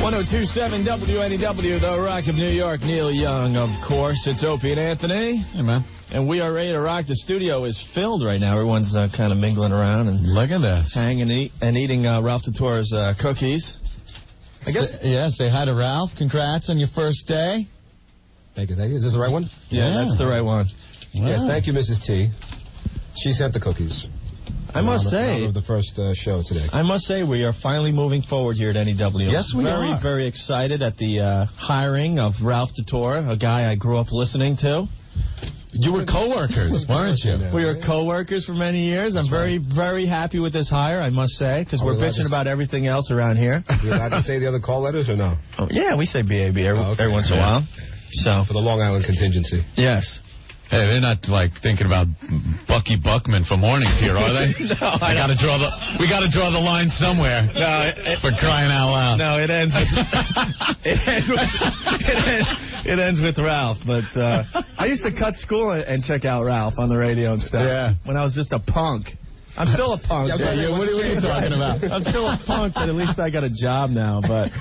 1027 WNEW, the Rock of New York. Neil Young, of course. It's Opie and Anthony. Hey, man. And we are ready to rock. The studio is filled right now. Everyone's kind of mingling around and look at this, hanging and eating Ralph Tortota's cookies. I guess. Say hi to Ralph. Congrats on your first day. Thank you. Is this the right one? Yeah, that's the right one. Wow. Yes, thank you, Mrs. T. She sent the cookies. I must say, of the first show today. I must say, we are finally moving forward here at NEW. Yes, we are. Very, very excited at the hiring of Ralph Tortota, a guy I grew up listening to. You were co-workers, weren't you? We were co-workers for many years. I'm very, very happy with this hire, I must say, because we're bitching about everything else around here. Are we allowed to say the other call letters or no? Oh, yeah, we say BAB every once in a while. So for the Long Island contingency. Yes. Hey, they're not like thinking about Bucky Buckman for mornings here, are they? No, we got to draw the line somewhere. No, for crying out loud. No, it ends with it ends with Ralph. But I used to cut school and check out Ralph on the radio and stuff. Yeah. When I was just a punk. I'm still a punk. What are you talking about? I'm still a punk, but at least I got a job now. But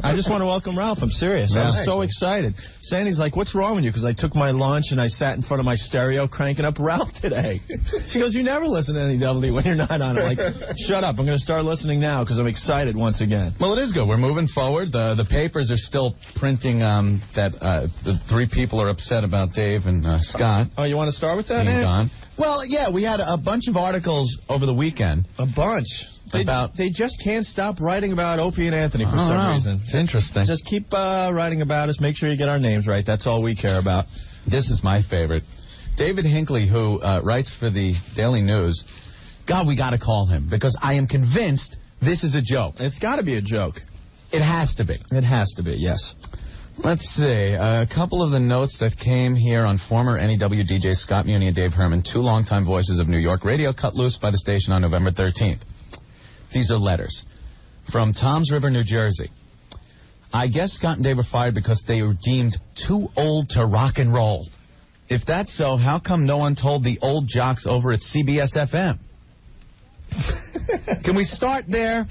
I just want to welcome Ralph. I'm serious. I'm so excited. Sandy's like, what's wrong with you? Because I took my lunch and I sat in front of my stereo cranking up Ralph today. She goes, you never listen to NEW when you're not on it. I'm like, shut up. I'm going to start listening now because I'm excited once again. Well, it is good. We're moving forward. The papers are still printing that the three people are upset about Dave and Scott. Oh, you want to start with that, Ant? Well, yeah, we had a bunch of articles over the weekend. A bunch. They just can't stop writing about Opie and Anthony for some reason. It's interesting. Just keep writing about us. Make sure you get our names right. That's all we care about. This is my favorite. David Hinckley, who writes for the Daily News. God, we got to call him because I am convinced this is a joke. It's got to be a joke. It has to be. It has to be, yes. Let's see. A couple of the notes that came here on former NEW DJs Scott Muni and Dave Herman, two longtime voices of New York radio cut loose by the station on November 13th. These are letters from Toms River, New Jersey. I guess Scott and Dave were fired because they were deemed too old to rock and roll. If that's so, how come no one told the old jocks over at CBS FM? Can we start there?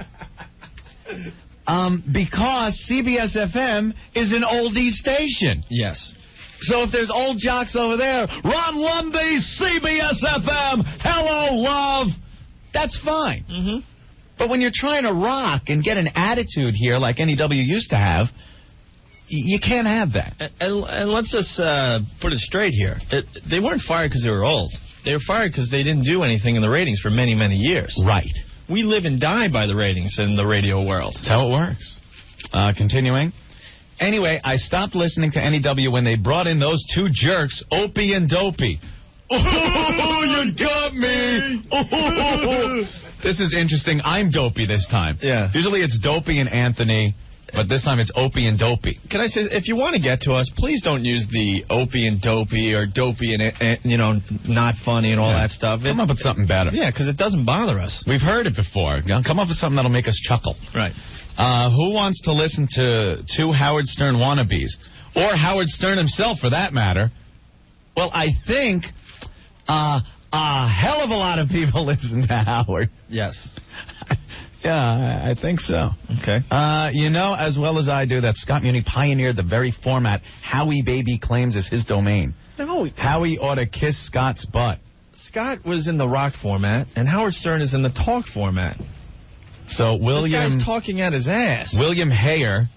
Because CBS FM is an oldie station. Yes. So if there's old jocks over there, Ron Lundy, CBS FM, hello, love, that's fine. Mm-hmm. But when you're trying to rock and get an attitude here like NEW used to have, you can't have that. And let's just put it straight here. They weren't fired because they were old. They were fired because they didn't do anything in the ratings for many, many years. Right. We live and die by the ratings in the radio world. That's how it works. Continuing. Anyway, I stopped listening to NEW when they brought in those two jerks, Opie and Dopie. Oh, you got me. Oh. This is interesting. I'm Dopey this time. Yeah. Usually it's Dopey and Anthony, but this time it's Opie and Dopie. Can I say, if you want to get to us, please don't use the Opie and Dopie or Dopey and not funny and all that stuff. Come up with something better. Yeah, because it doesn't bother us. We've heard it before. Come up with something that'll make us chuckle. Right. Who wants to listen to two Howard Stern wannabes? Or Howard Stern himself, for that matter. Well, I think a hell of a lot of people listen to Howard. Yes. Yeah, I think so. Okay. You know as well as I do that Scott Muni pioneered the very format Howie Baby claims is his domain. No. Howie ought to kiss Scott's butt. Scott was in the rock format, and Howard Stern is in the talk format. So William... This guy's talking at his ass. William Hayer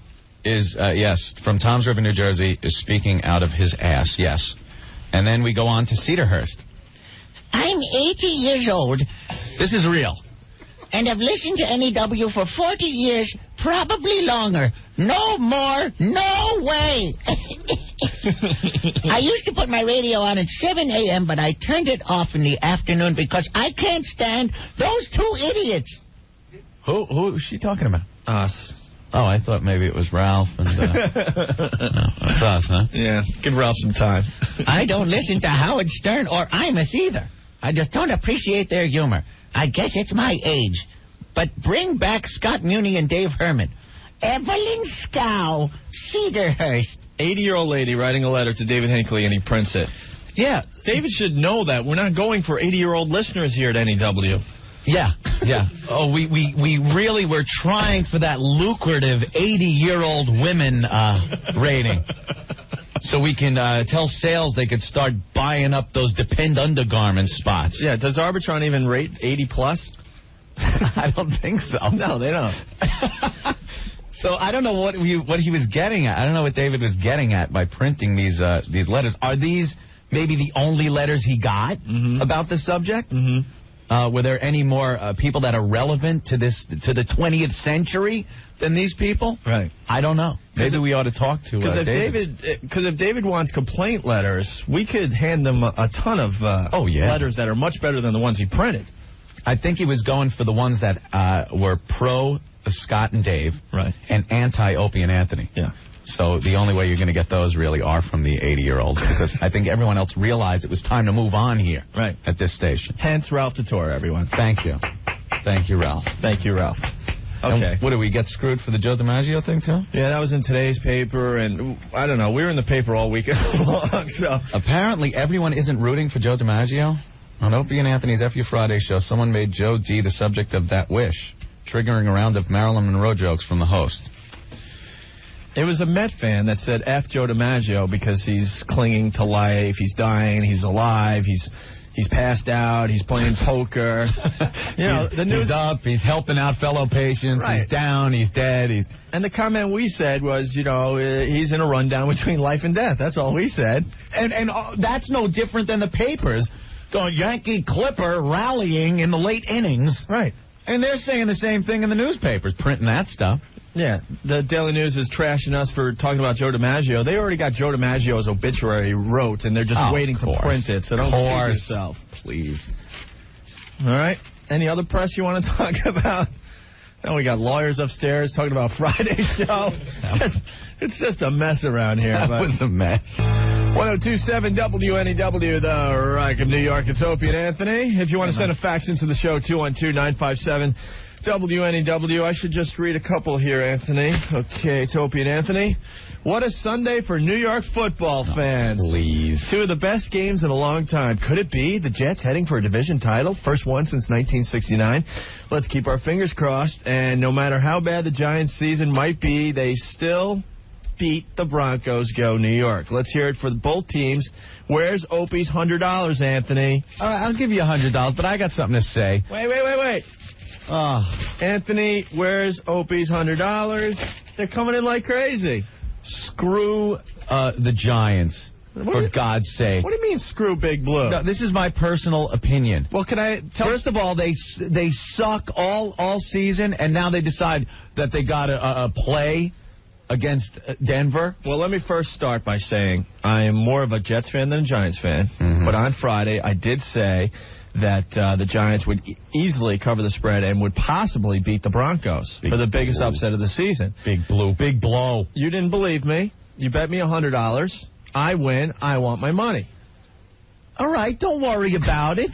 is, yes, from Toms River, New Jersey, is speaking out of his ass, yes. And then we go on to Cedarhurst. I'm 80 years old. This is real. And have listened to NEW for 40 years, probably longer. No more, no way. I used to put my radio on at 7 a.m., but I turned it off in the afternoon because I can't stand those two idiots. Who is she talking about? Us. Oh, I thought maybe it was Ralph. And no, it's us, huh? Yeah, give Ralph some time. I don't listen to Howard Stern or Imus either. I just don't appreciate their humor. I guess it's my age. But bring back Scott Muni and Dave Herman. Evelyn Scow, Cedarhurst. 80-year-old lady writing a letter to David Hinckley, and he prints it. Yeah, David should know that. We're not going for 80-year-old listeners here at NEW. Yeah. Oh, we really were trying for that lucrative 80-year-old women rating. So we can tell sales they could start buying up those Depend undergarment spots. Yeah, does Arbitron even rate 80 plus? I don't think so. No, they don't. So I don't know what he was getting at. I don't know what David was getting at by printing these letters. Are these maybe the only letters he got about the subject? Were there any more people that are relevant to the 20th century than these people? Right. I don't know. Maybe we ought to talk to David. Because if David wants complaint letters, we could hand them a ton of letters that are much better than the ones he printed. I think he was going for the ones that were pro Scott and Dave, right, and anti Opie and Anthony. Yeah. So the only way you're going to get those really are from the 80-year-olds, because I think everyone else realized it was time to move on here, right, at this station. Hence Ralph Tortota, everyone. Thank you, Ralph. Thank you, Ralph. Okay. And what, do we get screwed for the Joe Dimaggio thing too? Yeah, that was in today's paper, and I don't know. We were in the paper all weekend long. So apparently everyone isn't rooting for Joe Dimaggio. On Opie and Anthony's FU Friday show, someone made Joe D the subject of that wish, triggering a round of Marilyn Monroe jokes from the host. It was a Met fan that said F Joe DiMaggio because he's clinging to life, he's dying, he's alive, he's passed out, he's playing poker. You know, the news, he's up, he's helping out fellow patients, right, he's down, he's dead. And the comment we said was, you know, he's in a rundown between life and death. That's all we said. And that's no different than the papers going Yankee Clipper rallying in the late innings. Right. And they're saying the same thing in the newspapers, printing that stuff. Yeah, the Daily News is trashing us for talking about Joe DiMaggio. They already got Joe DiMaggio's obituary wrote, and they're just waiting to print it. So don't kid yourself, please. All right. Any other press you want to talk about? Now we got lawyers upstairs talking about Friday's show. It's just a mess around here. That was a mess. 1027 WNEW, the Rock of New York. It's Opie and Anthony. If you want to send a fax into the show, 212-957 WNEW. I should just read a couple here, Anthony. Okay, it's Opie and Anthony. What a Sunday for New York football fans. Please. Two of the best games in a long time. Could it be the Jets heading for a division title? First one since 1969. Let's keep our fingers crossed. And no matter how bad the Giants' season might be, they still beat the Broncos. Go New York. Let's hear it for both teams. Where's Opie's $100, Anthony? All right, I'll give you $100, but I got something to say. Wait. Anthony, where's Opie's $100? They're coming in like crazy. Screw the Giants, for God's sake. What do you mean, screw Big Blue? No, this is my personal opinion. Well, can I tell? First of all, they suck all season, and now they decide that they got to play against Denver. Well, let me first start by saying I am more of a Jets fan than a Giants fan. Mm-hmm. But on Friday, I did say that the Giants would easily cover the spread and would possibly beat the Broncos for the biggest upset of the season. Big blow. You didn't believe me. You bet me $100. I win. I want my money. All right, don't worry about it.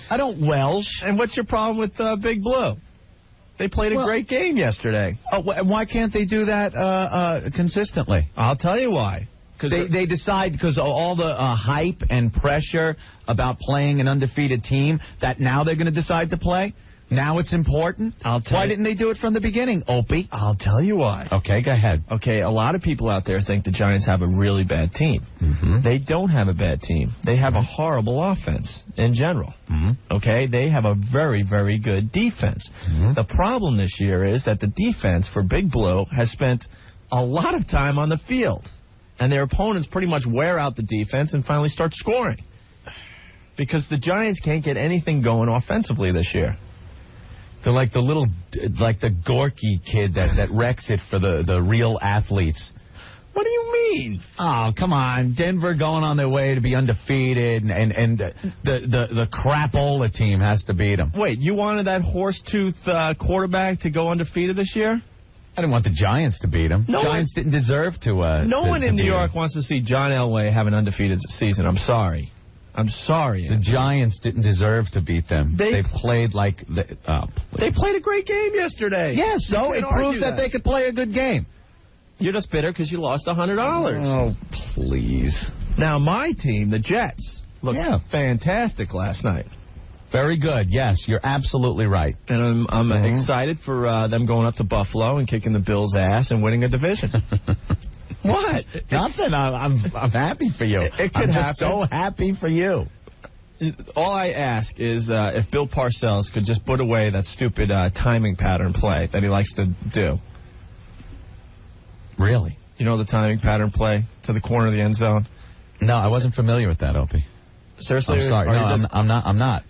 I don't welsh. And what's your problem with Big Blue? They played a great game yesterday. Why can't they do that consistently? I'll tell you why. They decide because of all the hype and pressure about playing an undefeated team that now they're going to decide to play. Now it's important. Why didn't they do it from the beginning, Opie? I'll tell you why. Okay, go ahead. Okay, a lot of people out there think the Giants have a really bad team. Mm-hmm. They don't have a bad team. They have a horrible offense in general. Mm-hmm. Okay, they have a very, very good defense. Mm-hmm. The problem this year is that the defense for Big Blue has spent a lot of time on the field. And their opponents pretty much wear out the defense and finally start scoring. Because the Giants can't get anything going offensively this year. They're like the Gorky kid that wrecks it for the real athletes. What do you mean? Oh, come on. Denver going on their way to be undefeated, and the crapola team has to beat them. Wait, you wanted that horse-tooth quarterback to go undefeated this year? I didn't want the Giants to beat them. Giants didn't deserve to. No one in New York wants to see John Elway have an undefeated season. I'm sorry. The Giants didn't deserve to beat them. They played like they played a great game yesterday. Yeah, so it proves that they could play a good game. You're just bitter because you lost $100. Oh, please. Now, my team, the Jets, looked fantastic last night. Very good. Yes, you're absolutely right. And I'm excited for them going up to Buffalo and kicking the Bills' ass and winning a division. What? Nothing. I'm happy for you. It could I'm happen. just so happy for you. All I ask is if Bill Parcells could just put away that stupid timing pattern play that he likes to do. Really? You know the timing pattern play to the corner of the end zone? No, I wasn't familiar with that, Opie. Seriously? I'm sorry. No, I'm not.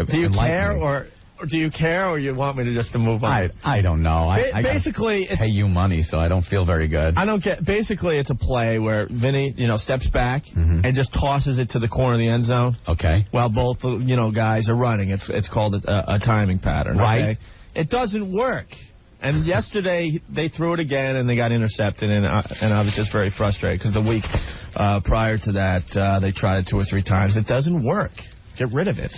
Do you care, or do you care, or you want me to just to move on? I don't know. I basically, it's, pay you money, so I don't feel very good. I don't get. Basically, it's a play where Vinny, steps back and just tosses it to the corner of the end zone. Okay. While both, guys are running. It's called a timing pattern. Right. Okay? It doesn't work. And yesterday they threw it again and they got intercepted, and I was just very frustrated because the week prior to that they tried it 2 or 3 times. It doesn't work. Get rid of it.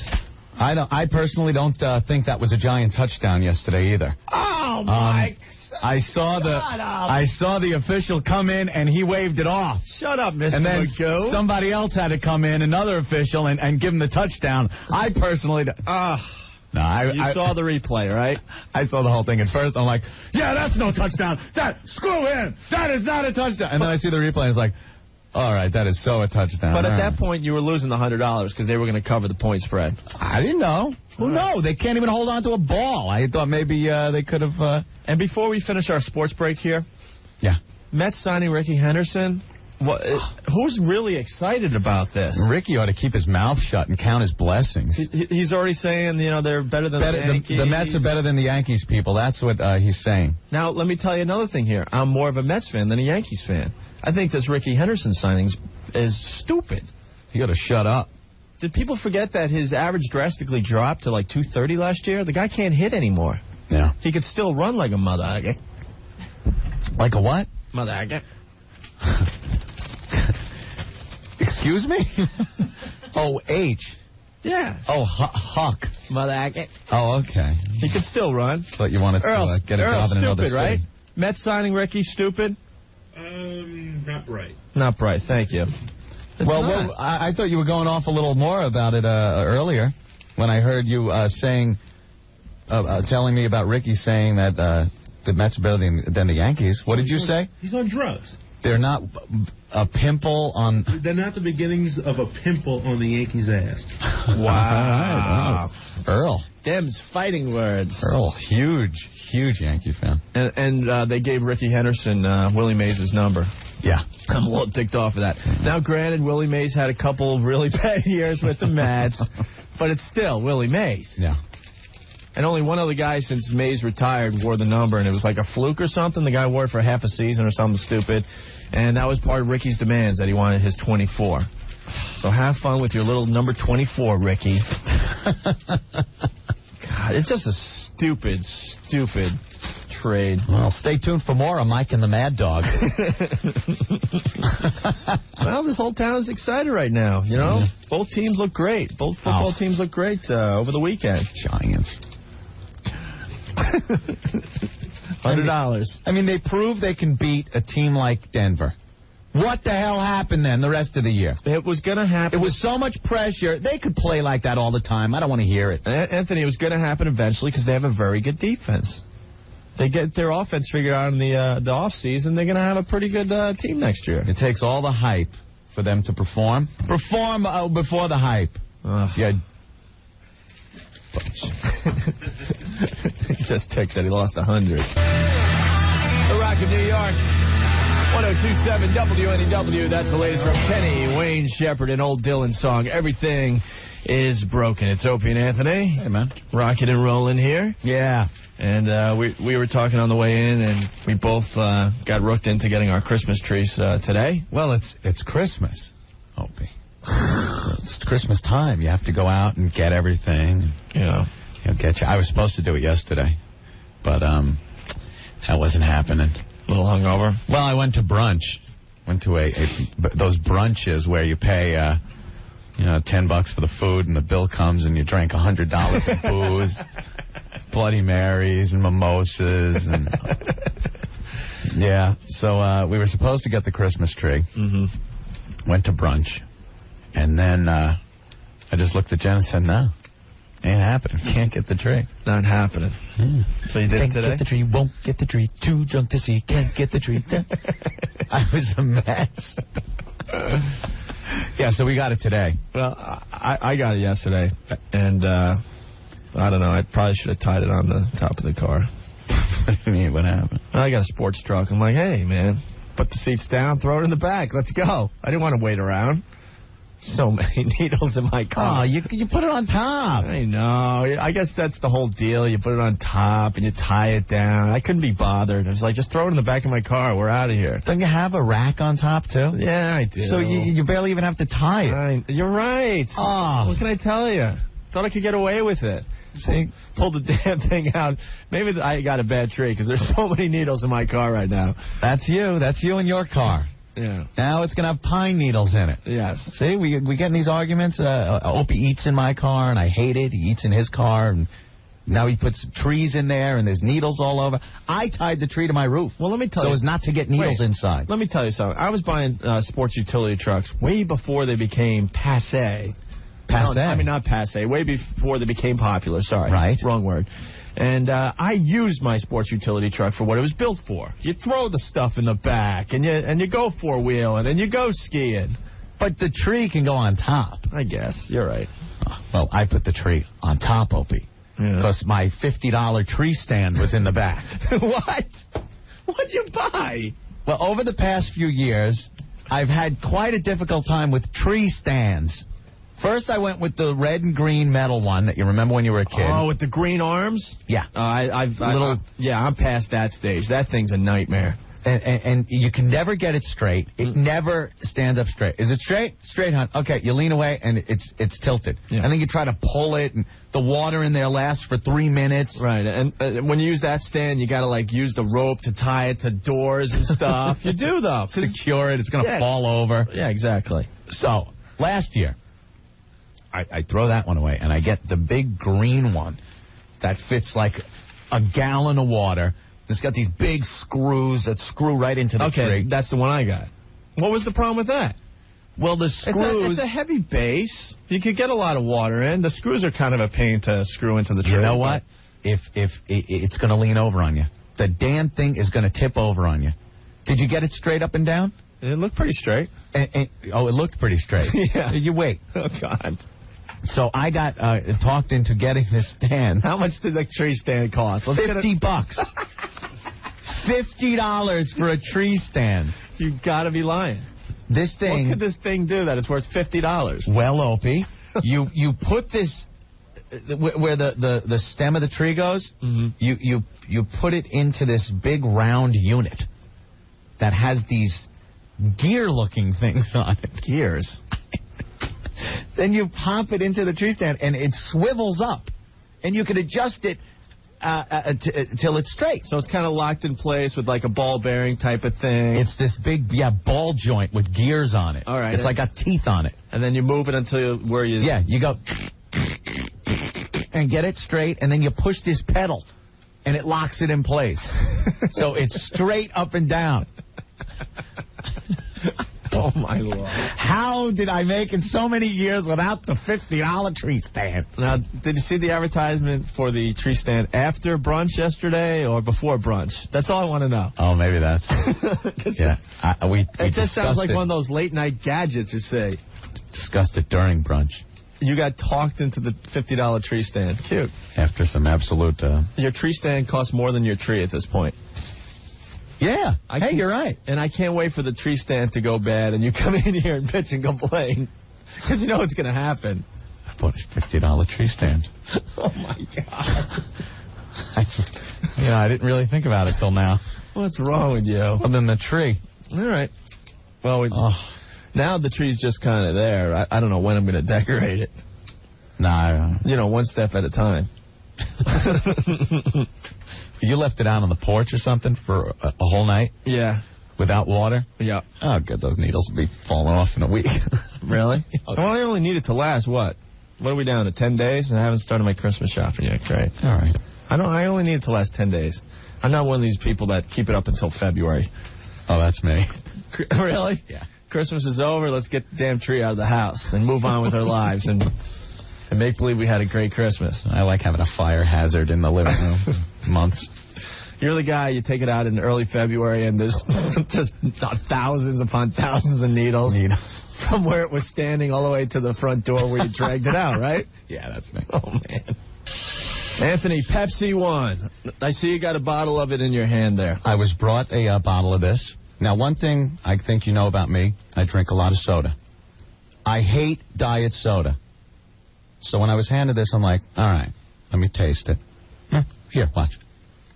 I personally don't think that was a giant touchdown yesterday either. Oh my! I saw the official come in and he waved it off. Shut up, Mr. And then Magoo. somebody else had to come in, another official, and give him the touchdown. I personally. No, I saw the replay, right? I saw the whole thing. At first, I'm like, yeah, that's no touchdown. Screw him. That is not a touchdown. And then I see the replay, and it's like, all right, that is so a touchdown. But at that point, you were losing the $100 because they were going to cover the point spread. I didn't know. Who knows? They can't even hold on to a ball. I thought maybe they could have. And before we finish our sports break here, yeah, Mets signing Ricky Henderson. Who's really excited about this? Ricky ought to keep his mouth shut and count his blessings. He's already saying, they're better than the Yankees. The Mets are better than the Yankees, people. That's what he's saying. Now, let me tell you another thing here. I'm more of a Mets fan than a Yankees fan. I think this Ricky Henderson signing is stupid. He ought to shut up. Did people forget that his average drastically dropped to like 230 last year? The guy can't hit anymore. Yeah. He could still run like a mother. Like a what? Mother. Excuse me? Oh, H. Yeah. Oh, Huck. Mother. Oh, okay. He could still run. But you wanted to get a job in another city. Right? Mets signing Ricky, stupid? Not bright. Not bright, thank you. Well, I thought you were going off a little more about it earlier when I heard you telling me about Ricky saying that the Mets are better than the Yankees. What did you say? He's on drugs. They're not a pimple on... They're not the beginnings of a pimple on the Yankees' ass. Wow. Earl. Them's fighting words. Earl, huge Yankee fan. And they gave Ricky Henderson Willie Mays' number. Yeah. I'm a little ticked off of that. Now, granted, Willie Mays had a couple of really bad years with the Mets, but it's still Willie Mays. Yeah. And only one other guy since Mays retired wore the number, and it was like a fluke or something. The guy wore it for half a season or something stupid. And that was part of Ricky's demands, that he wanted his 24. So have fun with your little number 24, Ricky. God, it's just a stupid trade. Well, stay tuned for more on Mike and the Mad Dog. Well, this whole town is excited right now, Both teams look great. Both football teams look great over the weekend. Giants. $100. I mean, they proved they can beat a team like Denver. What the hell happened then the rest of the year? It was going to happen. It was so much pressure. They could play like that all the time. I don't want to hear it. Anthony, it was going to happen eventually because they have a very good defense. They get their offense figured out in the offseason. They're going to have a pretty good team next year. It takes all the hype for them to perform. Perform before the hype. Yeah. He's just ticked that he lost 100. The Rock of New York. 1027 WNEW. That's the latest from Kenny, Wayne Shepherd, and Old Dylan's song, Everything is Broken. It's Opie and Anthony. Hey, man. Rocking and rolling here. Yeah. And we were talking on the way in, and we both got rooked into getting our Christmas trees today. Well, it's Christmas, Opie. It's Christmas time. You have to go out and get everything. I was supposed to do it yesterday, but that wasn't happening. A little hungover? Well, I went to brunch. Went to those brunches where you pay $10 for the food and the bill comes and you drank $100 of booze, Bloody Marys and mimosas and yeah. So we were supposed to get the Christmas tree. Mm-hmm. Went to brunch, and then I just looked at Jen and said, "No, Ain't happening. Can't get the tree. Not happening. So you did it today? Get the tree, won't get the tree. Too drunk to see, can't get the tree. I was a mess. Yeah, so we got it today. Well, I got it yesterday, and I don't know. I probably should have tied it on the top of the car. What do you mean? What happened? I got a sports truck. I'm like, hey, man, put the seats down, throw it in the back. Let's go. I didn't want to wait around. So many needles in my car. Oh, you put it on top. I know. I guess that's the whole deal. You put it on top and you tie it down. I couldn't be bothered. I was like, just throw it in the back of my car. We're out of here. Don't you have a rack on top, too? Yeah, I do. So you barely even have to tie it. You're right. Oh. What can I tell you? Thought I could get away with it. See, pulled the damn thing out. Maybe I got a bad tree because there's so many needles in my car right now. That's you. That's you and your car. Yeah. Now it's going to have pine needles in it. Yes. See, we get in these arguments. Opie eats in my car, and I hate it. He eats in his car, and now he puts trees in there, and there's needles all over. I tied the tree to my roof. Well, let me tell you. So as not to get needles inside. Let me tell you something. I was buying sports utility trucks way before they became passé. Passé? No, I mean, not passé. Way before they became popular. Sorry. Right. Wrong word. And I used my sports utility truck for what it was built for. You throw the stuff in the back, and you go four-wheeling, and you go skiing. But the tree can go on top. I guess. You're right. Well, I put the tree on top, Opie, because my $50 tree stand was in the back. What? What'd you buy? Well, over the past few years, I've had quite a difficult time with tree stands. First, I went with the red and green metal one that you remember when you were a kid. Oh, with the green arms? Yeah. I'm past that stage. That thing's a nightmare. And you can never get it straight. It never stands up straight. Is it straight? Straight, hon. Okay, you lean away, and it's tilted. Yeah. And then you try to pull it, and the water in there lasts for 3 minutes. Right, and when you use that stand, you got to, use the rope to tie it to doors and stuff. You do, though. Secure it. It's going to fall over. Yeah, exactly. So, last year, I throw that one away, and I get the big green one that fits like a gallon of water. It's got these big screws that screw right into the tree. Okay, that's the one I got. What was the problem with that? Well, the screws... It's a heavy base. You could get a lot of water in. The screws are kind of a pain to screw into the tree. You know what? If it's going to lean over on you. The damn thing is going to tip over on you. Did you get it straight up and down? It looked pretty straight. It looked pretty straight. Yeah. You wait. Oh, God. So I got talked into getting this stand. How much did the tree stand cost? $50. $50 for a tree stand. You gotta be lying. This thing. What could this thing do that it's worth $50? Well, Opie, you put this where the stem of the tree goes. Mm-hmm. You put it into this big round unit that has these gear-looking things on it. Gears. Then you pop it into the tree stand, and it swivels up. And you can adjust it till it's straight. So it's kind of locked in place with like a ball bearing type of thing. It's this big, ball joint with gears on it. All right. It's like got teeth on it. And then you move it until where you... Yeah, you go and get it straight, and then you push this pedal, and it locks it in place. So it's straight up and down. Oh, my Lord. How did I make it so many years without the $50 tree stand? Now, did you see the advertisement for the tree stand after brunch yesterday or before brunch? That's all I want to know. Oh, maybe that's... Yeah. It just sounds like one of those late-night gadgets, you say. Discussed it during brunch. You got talked into the $50 tree stand. Cute. After some absolute... Your tree stand costs more than your tree at this point. Yeah. Hey, you're right. And I can't wait for the tree stand to go bad and you come in here and bitch and complain. Because you know it's going to happen. I bought a $50 tree stand. Oh, my God. I didn't really think about it till now. What's wrong with you? Other than the tree. All right. Well, now the tree's just kind of there. I don't know when I'm going to decorate it. Nah. One step at a time. You left it out on the porch or something for a whole night? Yeah. Without water? Yeah. Oh, good. Those needles will be falling off in a week. Really? Well, I only need it to last, what? What are we down to, 10 days? And I haven't started my Christmas shopping yet, right? All right. I only need it to last 10 days. I'm not one of these people that keep it up until February. Oh, that's me. Really? Yeah. Christmas is over. Let's get the damn tree out of the house and move on with our lives. And and make believe we had a great Christmas. I like having a fire hazard in the living room. Months. You're the guy, you take it out in early February, and there's just thousands upon thousands of needles from where it was standing all the way to the front door where you dragged it out, right? Yeah, that's me. Oh, man. Anthony, Pepsi One. I see you got a bottle of it in your hand there. I was brought a bottle of this. Now, one thing I think you know about me, I drink a lot of soda. I hate diet soda. So when I was handed this, I'm like, all right, let me taste it. Here, watch.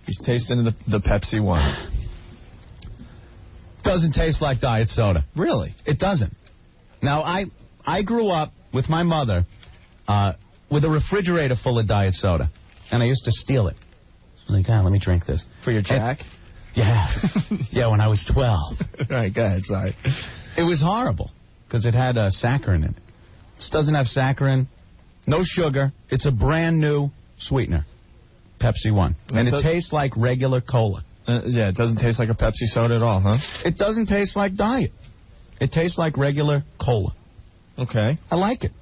He's tasting the Pepsi One. Doesn't taste like diet soda. Really? It doesn't. Now, I grew up with my mother with a refrigerator full of diet soda, and I used to steal it. I'm like, let me drink this. For your Jack? Yeah. Yeah, when I was 12. All right, go ahead, sorry. It was horrible, because it had saccharin in it. This doesn't have saccharin, no sugar. It's a brand new sweetener, Pepsi One. And it tastes like regular cola. Yeah, it doesn't taste like a Pepsi soda at all, huh? It doesn't taste like diet. It tastes like regular cola. Okay. I like it.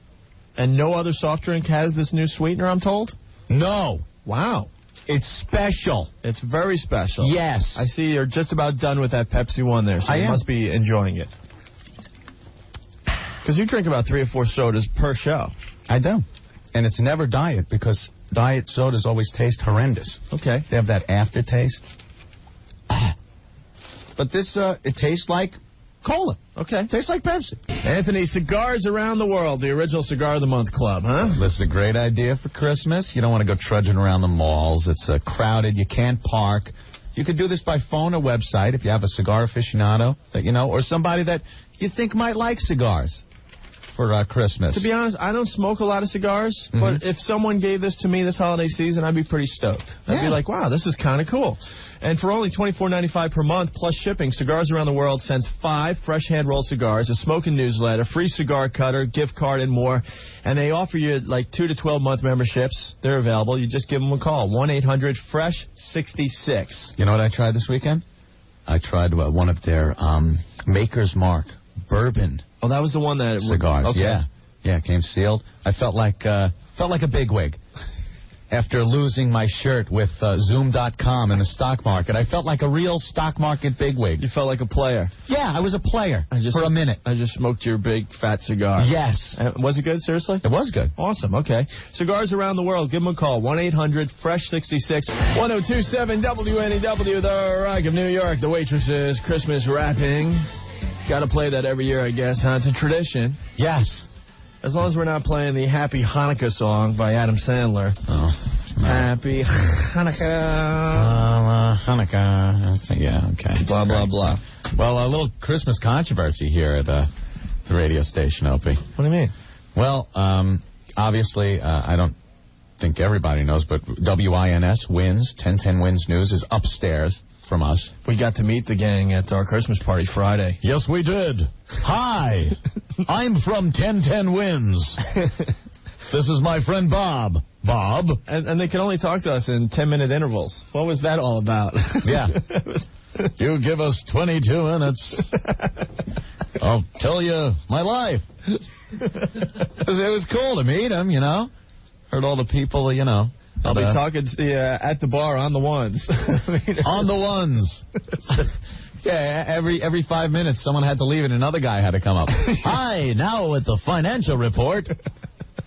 And no other soft drink has this new sweetener, I'm told? No. Wow. It's special. It's very special. Yes. I see you're just about done with that Pepsi One there, so you must be enjoying it. Because you drink about 3 or 4 sodas per show. I do. And it's never diet, because diet sodas always taste horrendous. Okay. They have that aftertaste. But this, it tastes like cola. Okay. Tastes like Pepsi. Anthony, Cigars Around the World, the original Cigar of the Month Club, huh? This is a great idea for Christmas. You don't want to go trudging around the malls. It's crowded. You can't park. You could do this by phone or website if you have a cigar aficionado that you know, or somebody that you think might like cigars for Christmas. To be honest, I don't smoke a lot of cigars, but if someone gave this to me this holiday season, I'd be pretty stoked. I'd be like, wow, this is kind of cool. And for only $24.95 per month plus shipping, Cigars Around the World sends 5 fresh hand-rolled cigars, a smoking newsletter, free cigar cutter, gift card, and more. And they offer you like 2 to 12-month memberships. They're available. You just give them a call, 1-800-FRESH-66. You know what I tried this weekend? I tried one of their Maker's Mark bourbon. Oh, that was the one that cigars. Okay. Yeah, it came sealed. I felt like a bigwig. After losing my shirt with Zoom.com in the stock market, I felt like a real stock market bigwig. You felt like a player. Yeah, I was a player for a minute. I just smoked your big fat cigar. Yes. Was it good, seriously? It was good. Awesome, okay. Cigars Around the World, give them a call, 1-800-FRESH-66, 1027 WNEW, the Rock of New York, the Waitresses, Christmas wrapping. Got to play that every year, I guess, huh? It's a tradition. Yes. As long as we're not playing the Happy Hanukkah song by Adam Sandler. Oh. No. Happy Hanukkah. Hanukkah. Yeah, okay. Blah, blah, blah. Well, a little Christmas controversy here at the radio station, Opie. What do you mean? Well, obviously, I don't think everybody knows, but WINS Wins, 1010 Wins News, is upstairs from us. We got to meet the gang at our Christmas party Friday. Yes, we did. Hi, I'm from 1010 Wins. This is my friend Bob. Bob. And they can only talk to us in 10-minute intervals. What was that all about? Yeah. You give us 22 minutes. I'll tell you my life. It was cool to meet him, you know. Heard all the people, you know. I'll be talking to you at the bar on the ones. On the ones. Yeah, every 5 minutes someone had to leave and another guy had to come up. Hi, now with the financial report.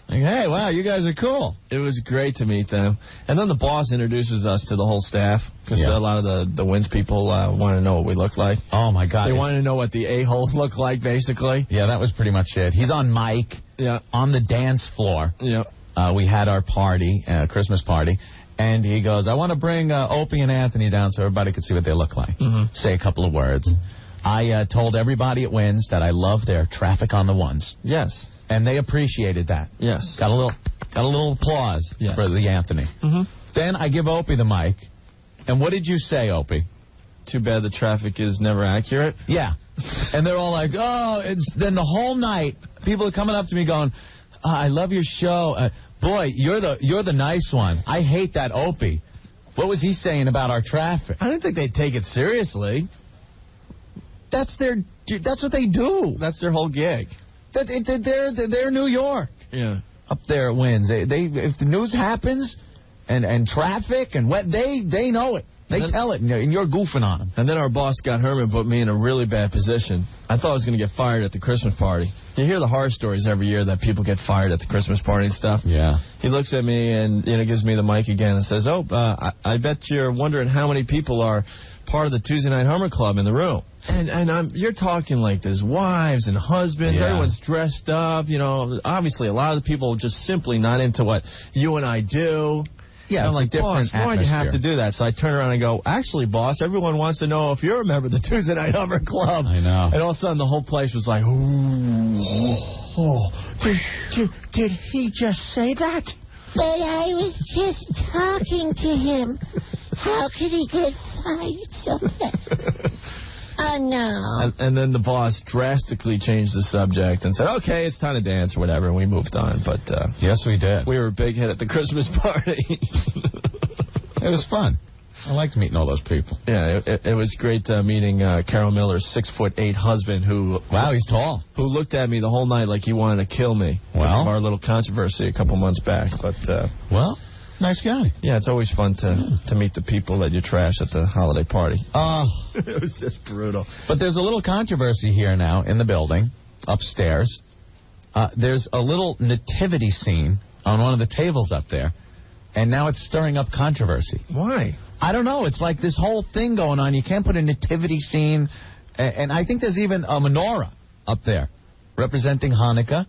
Like, hey, wow, you guys are cool. It was great to meet them. And then the boss introduces us to the whole staff, because a lot of the Wins people want to know what we look like. Oh, my God. They want to know what the a-holes look like, basically. Yeah, that was pretty much it. He's on mic. Yeah. On the dance floor. Yeah. We had our party, Christmas party, and he goes, I want to bring Opie and Anthony down so everybody can see what they look like. Say a couple of words. I told everybody at Wins that I love their traffic on the ones. Yes. And they appreciated that. Yes. Got a little applause for the Anthony. Then I give Opie the mic. And what did you say, Opie? Too bad the traffic is never accurate. Yeah. And they're all like, oh, then the whole night, people are coming up to me going, I love your show. Boy, you're the nice one. I hate that Opie. What was he saying about our traffic? I didn't think they'd take it seriously. That's what they do. That's their whole gig. They're New York. Yeah. up there wins. They if the news happens and traffic and wet, they know it. They tell it, and you're goofing on them. And then our boss, Scott Herman, put me in a really bad position. I thought I was going to get fired at the Christmas party. You hear the horror stories every year that people get fired at the Christmas party and stuff. Yeah. He looks at me and gives me the mic again and says, I bet you're wondering how many people are part of the Tuesday Night Hummer Club in the room. And you're talking like there's wives and husbands. Yeah. Everyone's dressed up. Obviously a lot of the people are just simply not into what you and I do. Yeah, I'm like, boss, why'd you have to do that? So I turn around and go, actually, boss, everyone wants to know if you're a member of the Tuesday Night Hummer Club. I know. And all of a sudden, the whole place was like, did he just say that? But I was just talking to him. How could he get fired so fast? Oh, no. And then the boss drastically changed the subject and said, okay, it's time to dance or whatever, and we moved on. But yes, we did. We were a big hit at the Christmas party. It was fun. I liked meeting all those people. Yeah, it was great meeting Carol Miller's 6'8" husband who... Wow, he's tall. Who looked at me the whole night like he wanted to kill me. Well. Because of our little controversy a couple months back. But, well, nice guy. Yeah, it's always fun to meet the people that you trash at the holiday party. It was just brutal. But there's a little controversy here now in the building, upstairs. There's a little nativity scene on one of the tables up there, and now it's stirring up controversy. Why? I don't know. It's like this whole thing going on. You can't put a nativity scene, and I think there's even a menorah up there representing Hanukkah.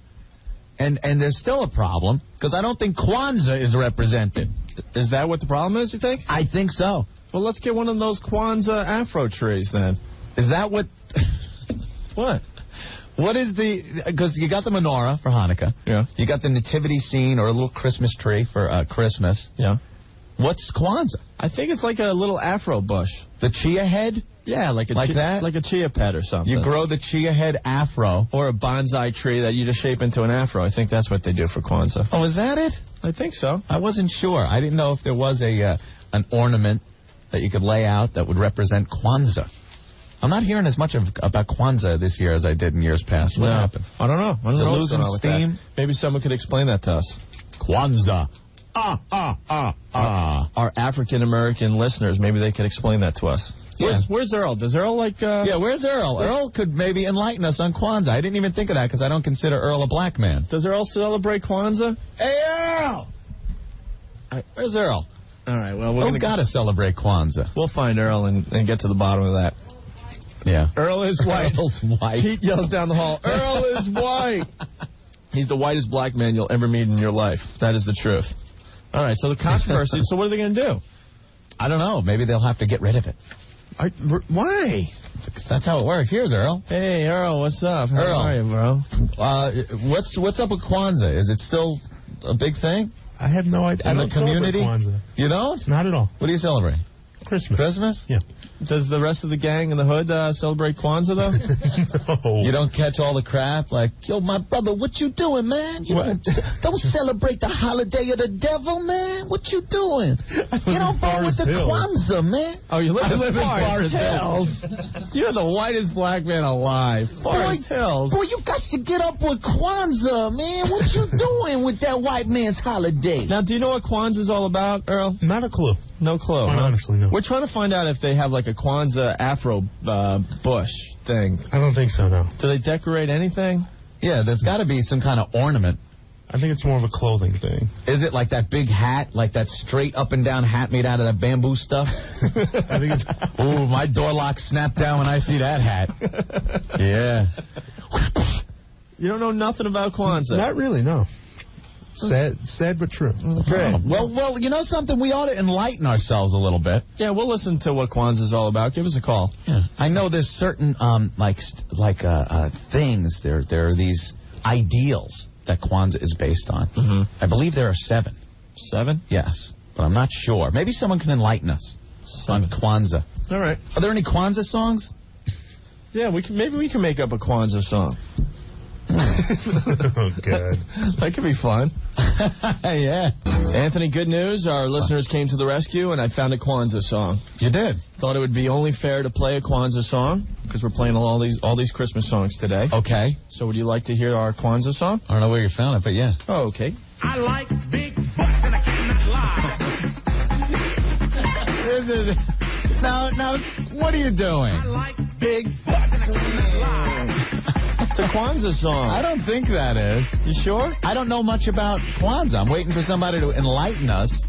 And there's still a problem, because I don't think Kwanzaa is represented. Is that what the problem is, you think? I think so. Well, let's get one of those Kwanzaa afro trees, then. Is that what... What? What is the... Because you got the menorah for Hanukkah. Yeah. You got the nativity scene or a little Christmas tree for Christmas. Yeah. What's Kwanzaa? I think it's like a little afro bush. The chia head? Yeah, like that? Like a chia pet or something. You grow the chia head afro. Or a bonsai tree that you just shape into an afro. I think that's what they do for Kwanzaa. Oh, is that it? I think so. I wasn't sure. I didn't know if there was an ornament that you could lay out that would represent Kwanzaa. I'm not hearing as much about Kwanzaa this year as I did in years past. What happened? I don't know. Is it losing steam? Maybe someone could explain that to us. Kwanzaa. Our African-American listeners, maybe they could explain that to us. Yeah. Where's Earl? Does Earl like... Yeah, where's Earl? Earl could maybe enlighten us on Kwanzaa. I didn't even think of that because I don't consider Earl a black man. Does Earl celebrate Kwanzaa? Hey, Earl! Where's Earl? All right, well, Earl's got to celebrate Kwanzaa. We'll find Earl and get to the bottom of that. Yeah. Earl is white. Earl's white. Pete yells down the hall, Earl is white. He's the whitest black man you'll ever meet in your life. That is the truth. All right, so the controversy, so what are they going to do? I don't know. Maybe they'll have to get rid of it. Why? Because that's how it works. Here's Earl. Hey, Earl, what's up? How Earl. are you, bro? What's up with Kwanzaa? Is it still a big thing? I have no idea. In the community? Kwanzaa. You don't? Not at all. What do you celebrate? Christmas. Christmas? Yeah. Does the rest of the gang in the hood celebrate Kwanzaa, though? No. You don't catch all the crap like, yo, my brother, what you doing, man? You don't celebrate the holiday of the devil, man. What you doing? Get on board with the Kwanzaa, man. Oh, you live in Forest Hills. You're the whitest black man alive. Forest Hills. Boy, you got to get up with Kwanzaa, man. What you doing with that white man's holiday? Now, do you know what Kwanzaa's all about, Earl? Not a clue. No clue. Honestly, no. We're trying to find out if they have like a Kwanzaa afro bush thing. I don't think so, no. Do they decorate anything? Yeah, there's got to be some kind of ornament. I think it's more of a clothing thing. Is it like that big hat, like that straight up and down hat made out of that bamboo stuff? I think it's... Ooh, my door lock snapped down when I see that hat. Yeah. You don't know nothing about Kwanzaa? Not really, no. Sad but true. Great. Well, you know something? We ought to enlighten ourselves a little bit. Yeah, we'll listen to what Kwanzaa's all about. Give us a call. Yeah. I know there's certain things. There are these ideals that Kwanzaa is based on. Mm-hmm. I believe there are 7. 7? Yes, but I'm not sure. Maybe someone can enlighten us on Kwanzaa. All right. Are there any Kwanzaa songs? Yeah, maybe we can make up a Kwanzaa song. Oh, God. That could be fun. Yeah. Anthony, good news. Our listeners came to the rescue, and I found a Kwanzaa song. You did? Thought it would be only fair to play a Kwanzaa song, because we're playing all these Christmas songs today. Okay. So would you like to hear our Kwanzaa song? I don't know where you found it, but yeah. Oh, okay. I like big butts and I cannot lie. Now, what are you doing? I like big butts and I cannot lie. It's a Kwanzaa song. I don't think that is. You sure? I don't know much about Kwanzaa. I'm waiting for somebody to enlighten us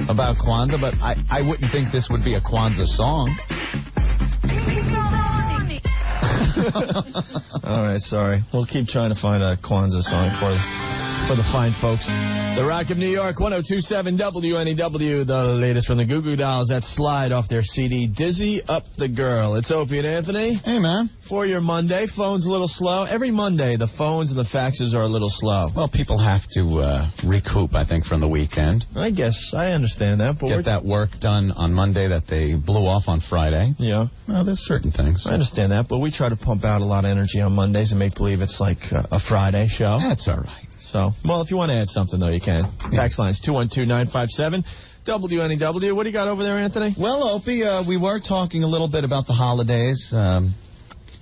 about Kwanzaa, but I wouldn't think this would be a Kwanzaa song. All right, sorry. We'll keep trying to find a Kwanzaa song for the fine folks. The Rock of New York, 102.7 WNEW, the latest from the Goo Goo Dolls that slide off their CD, Dizzy Up the Girl. It's Opie and Anthony. Hey, man. For your Monday, phone's a little slow. Every Monday, the phones and the faxes are a little slow. Well, people have to recoup, I think, from the weekend. I guess. I understand that. But get that work done on Monday that they blew off on Friday. Yeah. Well, there's certain things. I understand that, but we try to pump out a lot of energy on Mondays and make believe it's like a Friday show. That's all right. So, well, if you want to add something, though, you can. Fax line's 212-957. WNEW. What do you got over there, Anthony? Well, Opie, we were talking a little bit about the holidays.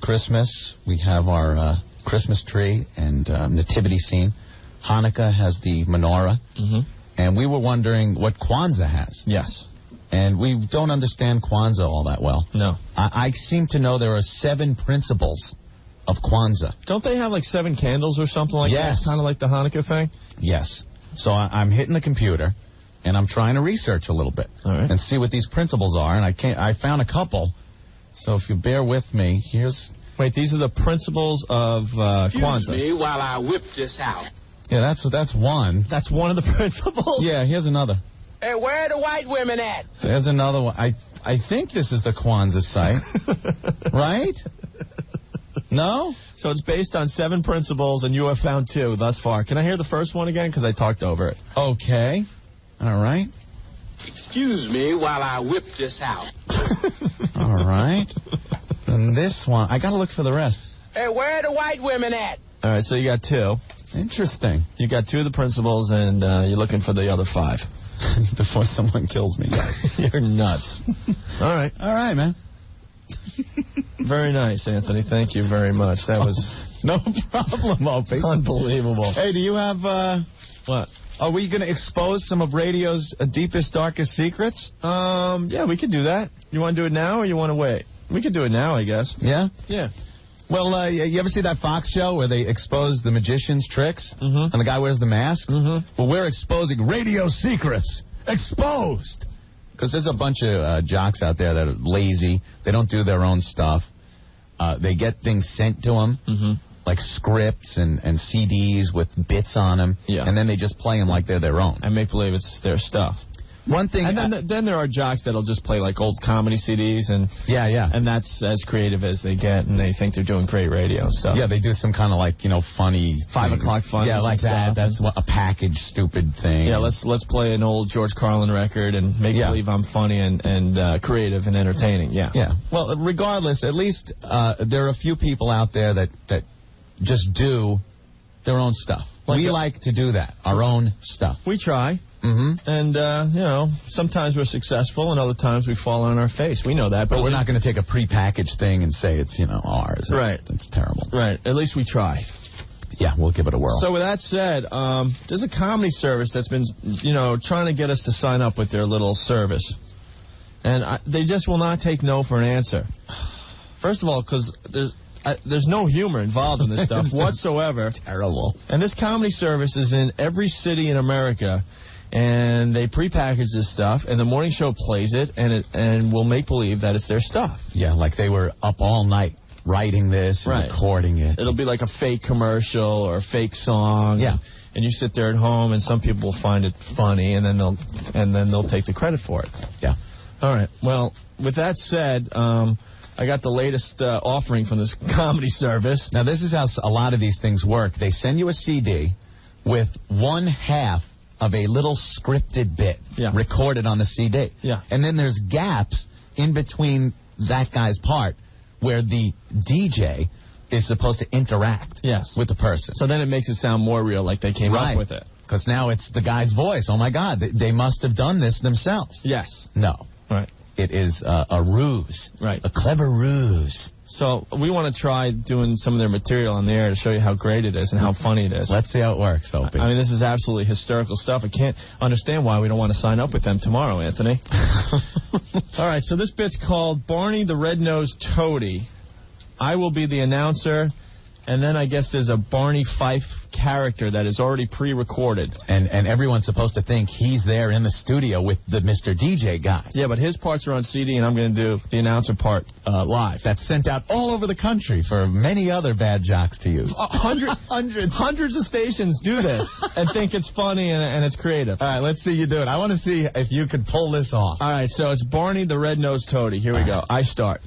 Christmas, we have our Christmas tree and nativity scene. Hanukkah has the menorah. Mm-hmm. And we were wondering what Kwanzaa has. Yes. And we don't understand Kwanzaa all that well. No. I seem to know there are 7 principles of Kwanzaa. Don't they have like 7 candles or something like that? Yes. Kind of like the Hanukkah thing? Yes. So I'm hitting the computer, and I'm trying to research a little bit. All right. And see what these principles are. And I found a couple. So if you bear with me, here's... Wait, these are the principles of Kwanzaa. Excuse me while I whip this out. Yeah, that's one. That's one of the principles? Yeah, here's another. Hey, where are the white women at? There's another one. I think this is the Kwanzaa site. Right? No? So it's based on 7 principles, and you have found 2 thus far. Can I hear the first one again? Because I talked over it. Okay. All right. Excuse me while I whip this out. All right. And this one, I got to look for the rest. Hey, where are the white women at? All right, so you got 2. Interesting. You got 2 of the principles, and you're looking for the other 5. Before someone kills me. You're nuts. All right. All right, man. Very nice, Anthony. Thank you very much. That was... No problem, Opie. Unbelievable. Hey, do you have... What? Are we going to expose some of radio's deepest, darkest secrets? Yeah, we could do that. You want to do it now, or you want to wait? We could do it now, I guess. Yeah? Yeah. Well, you ever see that Fox show where they expose the magician's tricks? Mm-hmm. And the guy wears the mask? Mm-hmm. Well, we're exposing radio secrets. Exposed! Because there's a bunch of jocks out there that are lazy. They don't do their own stuff. They get things sent to them, like scripts and CDs with bits on them. Yeah. And then they just play them like they're their own. I make believe it's their stuff. One thing... And then there are jocks that'll just play like old comedy CDs, and and that's as creative as they get, and they think they're doing great radio and stuff. Yeah, they do some kind of like, funny... 5 o'clock fun. Yeah, like that. That's a package stupid thing. Yeah, let's play an old George Carlin record and make believe I'm funny and creative and entertaining. Yeah. Yeah. Well, regardless, at least there are a few people out there that just do their own stuff. We like to do that, our own stuff. We try. Mm-hmm. And, sometimes we're successful and other times we fall on our face. We know that. But we're not going to take a prepackaged thing and say it's, ours. Right. It's terrible. Right. At least we try. Yeah, we'll give it a whirl. So with that said, there's a comedy service that's been, trying to get us to sign up with their little service. And they just will not take no for an answer. First of all, because there's no humor involved in this stuff whatsoever. Terrible. And this comedy service is in every city in America. And they prepackage this stuff, and the morning show plays it, and will make believe that it's their stuff. Yeah, like they were up all night writing this and recording it. It'll be like a fake commercial or a fake song. Yeah. And you sit there at home, and some people will find it funny, and then they'll take the credit for it. Yeah. All right. Well, with that said, I got the latest offering from this comedy service. Now, this is how a lot of these things work. They send you a CD with 1/2 of a little scripted bit recorded on the CD. Yeah. And then there's gaps in between that guy's part where the DJ is supposed to interact with the person. So then it makes it sound more real, like they came up with it. Because now it's the guy's voice. Oh, my God. They must have done this themselves. Yes. No. Right. It is a ruse. Right. A clever ruse. So we want to try doing some of their material on the air to show you how great it is and how funny it is. Let's see how it works, Opie. I mean, this is absolutely hysterical stuff. I can't understand why we don't want to sign up with them tomorrow, Anthony. All right, so this bit's called Barney the Red-Nosed Toady. I will be the announcer, and then I guess there's a Barney Fife character that is already pre-recorded. And everyone's supposed to think he's there in the studio with the Mr. DJ guy. Yeah, but his parts are on CD, and I'm going to do the announcer part live. That's sent out all over the country for many other bad jocks to use. Hundreds of stations do this and think it's funny and it's creative. All right, let's see you do it. I want to see if you can pull this off. All right, so it's Barney the Red-Nosed Toady. Here we go. I start.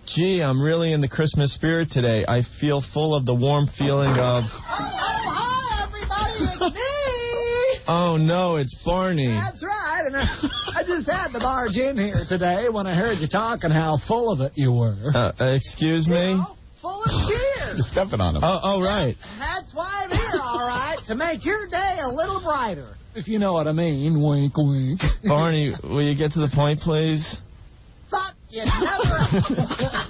Gee, I'm really in the Christmas spirit today. I feel full of the warm feeling of... Hi, everybody, it's me! Oh, no, it's Barney. That's right, and I just had to barge in here today when I heard you talking how full of it you were. Excuse me? You know, full of cheer. You're stepping on him. Oh, right. That's why I'm here, all right, to make your day a little brighter. If you know what I mean, wink, wink. Barney, will you get to the point, please? Thought you'd never...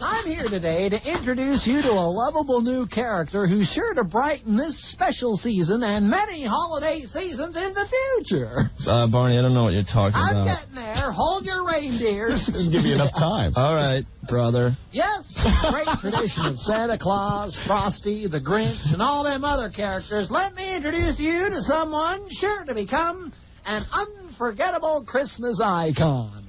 I'm here today to introduce you to a lovable new character who's sure to brighten this special season and many holiday seasons in the future. Barney, I don't know what you're talking about. I'm getting there. Hold your reindeers. Doesn't give you enough time. All right, brother. Yes, the great tradition of Santa Claus, Frosty, the Grinch, and all them other characters. Let me introduce you to someone sure to become an unforgettable Christmas icon.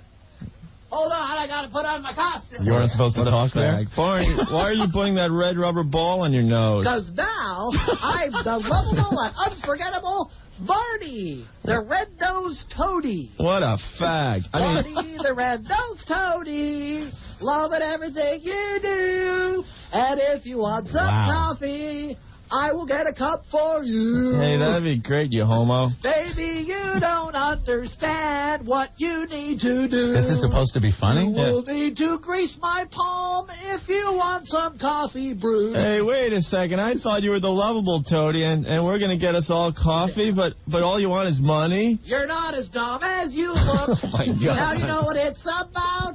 Hold on, I gotta put on my costume. You weren't supposed to talk there? Barney, why are you putting that red rubber ball on your nose? Because now I'm the lovable and unforgettable Barney, the red-nosed toady. What a fag. Barney, the red-nosed toady, loving everything you do. And if you want some coffee, I will get a cup for you. Hey, that'd be great, you homo. Baby, you don't understand what you need to do. This is supposed to be funny? You will need to grease my palm if you want some coffee brewed. Hey, wait a second. I thought you were the lovable toady, and we're going to get us all coffee, but all you want is money? You're not as dumb as you look. Oh, my God. Now you know what it's about.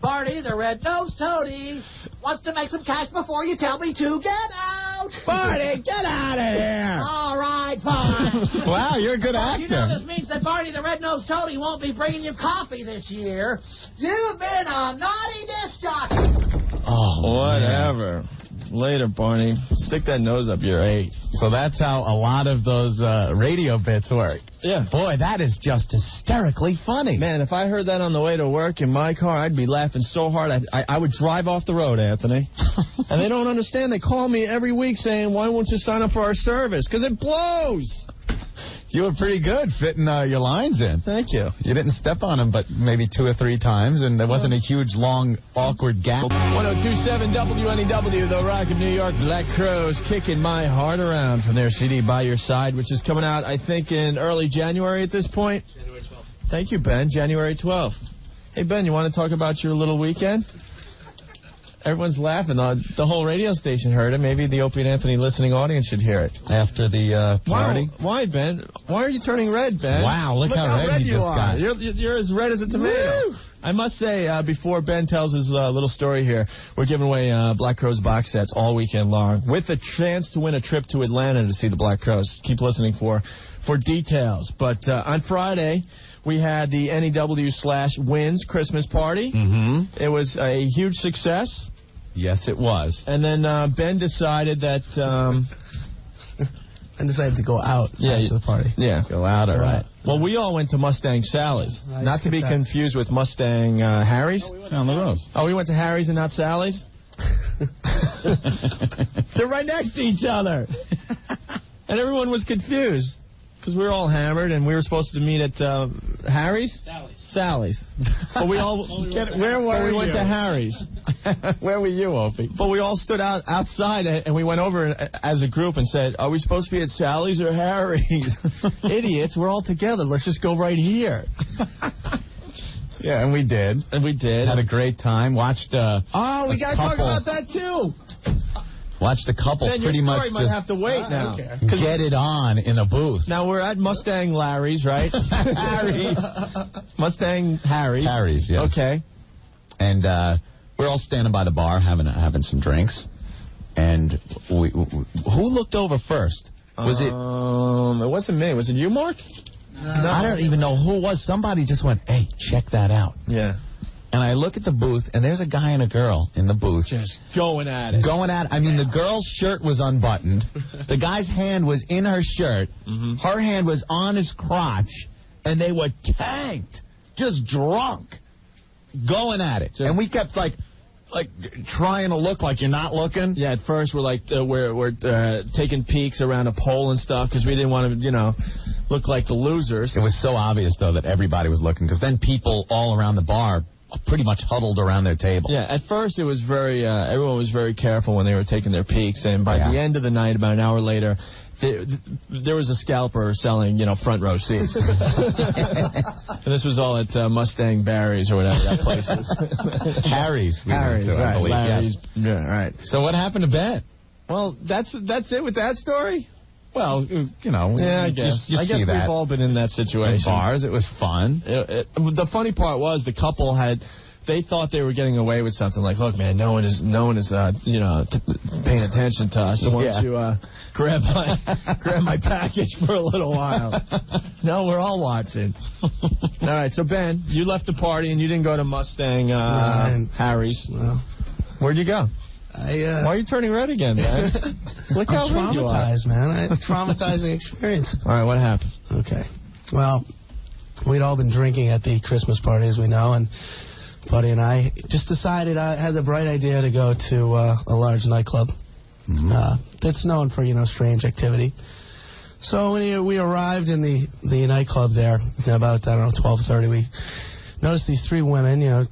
Barney, the red-nosed toady, wants to make some cash before you tell me to get out. Barney, get out of here. All right, fine. Wow, you're a good actor. You know this means that Barney, the red-nosed toady, won't be bringing you coffee this year. You've been a naughty disc jockey. Oh, whatever. Man. Later, Barney. Stick that nose up your ace. So that's how a lot of those radio bits work. Yeah. Boy, that is just hysterically funny. Man, if I heard that on the way to work in my car, I'd be laughing so hard I would drive off the road, Anthony. And they don't understand. They call me every week saying, why won't you sign up for our service? Because it blows. You were pretty good fitting your lines in. Thank you. You didn't step on them but maybe 2 or 3 times, and there wasn't a huge, long, awkward gap. 1027 WNEW, the Rock of New York, Black Crowes, kicking my heart around from their CD By Your Side, which is coming out, I think, in early January at this point. January 12th. Thank you, Ben. January 12th. Hey, Ben, you want to talk about your little weekend? Everyone's laughing. The whole radio station heard it. Maybe the Opie and Anthony listening audience should hear it. After the party? Why, Ben? Why are you turning red, Ben? Wow, look how red you just got. You're as red as a tomato. Woo! I must say, before Ben tells his little story here, we're giving away Black Crowes box sets all weekend long with a chance to win a trip to Atlanta to see the Black Crowes. Keep listening for details. But on Friday, we had the NEW/Wins Christmas party. Mm-hmm. It was a huge success. Yes, it was. And then Ben decided that... I decided to go out after the party. Yeah. Go out, all right. Well, we all went to Mustang Sally's. Not to be confused with Mustang Harry's. Down the road. Oh, we went to Harry's and not Sally's? They're right next to each other. And everyone was confused because we were all hammered and we were supposed to meet at Harry's? Sally's. But we all we went to Harry's. Where were you, Opie? But we all stood outside and we went over as a group and said, are we supposed to be at Sally's or Harry's? Idiots, we're all together. Let's just go right here. Yeah, and we did. And we did. Had a great time. Watched we got to talk about that, too. Watch the couple then pretty much might just have to wait now. Get it on in a booth. Now we're at Mustang Larry's, right? Harry's. Mustang Harry's. Harry's, yes. Okay. And we're all standing by the bar having some drinks. And who looked over first? Was it? It wasn't me. Was it you, Mark? No. I don't even know who it was. Somebody just went, hey, check that out. Yeah. And I look at the booth, and there's a guy and a girl in the booth. Just going at it. I mean, the girl's shirt was unbuttoned. The guy's hand was in her shirt. Mm-hmm. Her hand was on his crotch. And they were tanked. Just drunk. Going at it. And we kept, like trying to look like you're not looking. Yeah, at first we're taking peeks around a pole and stuff because we didn't want to, look like the losers. It was so obvious, though, that everybody was looking because then people all around the bar pretty much huddled around their table. Yeah, at first it was everyone was very careful when they were taking their peeks, and by the end of the night, about an hour later, there was a scalper selling, front row seats. And this was all at Mustang Barry's or whatever that place is. Harry's. Harry's, right. Larry's. Yes. Yeah, right. So what happened to Ben? Well, that's it with that story? Well, yeah, I guess. I guess we've all been in that situation. In bars, it was fun. The funny part was the couple they thought they were getting away with something. Like, look, man, no one is paying attention to us. So why don't you grab my package for a little while? No, we're all watching. All right, so Ben, you left the party and you didn't go to Mustang Harry's. No. Where'd you go? Why are you turning red again, man? Look how red you are. I'm traumatized, man. It's a traumatizing experience. All right, what happened? Okay. Well, we'd all been drinking at the Christmas party, as we know, and Buddy and I just decided I had the bright idea to go to a large nightclub that's known for, strange activity. So when we arrived in the nightclub there, about, 12:30, we noticed these three women,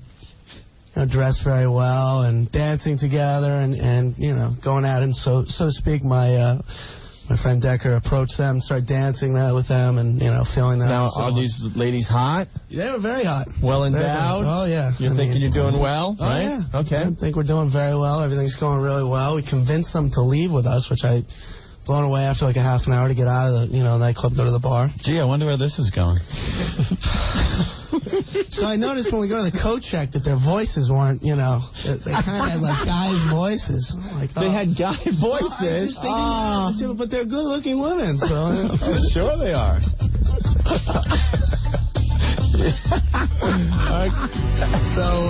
dressed very well and dancing together and going at it. So to speak, my friend Decker approached them, started dancing with them and, feeling them. Now, are these ladies hot? They were very hot. Well endowed? Oh, yeah. You're thinking you're doing well, right? Yeah. Okay. I think we're doing very well. Everything's going really well. We convinced them to leave with us, which I blown away after like a half an hour to get out of the nightclub, go to the bar. Gee, I wonder where this is going. So I noticed when we go to the coat check that their voices weren't, they kind of had like guys' voices. Like, They had guy voices? But they're good-looking women, so... Sure they are. So,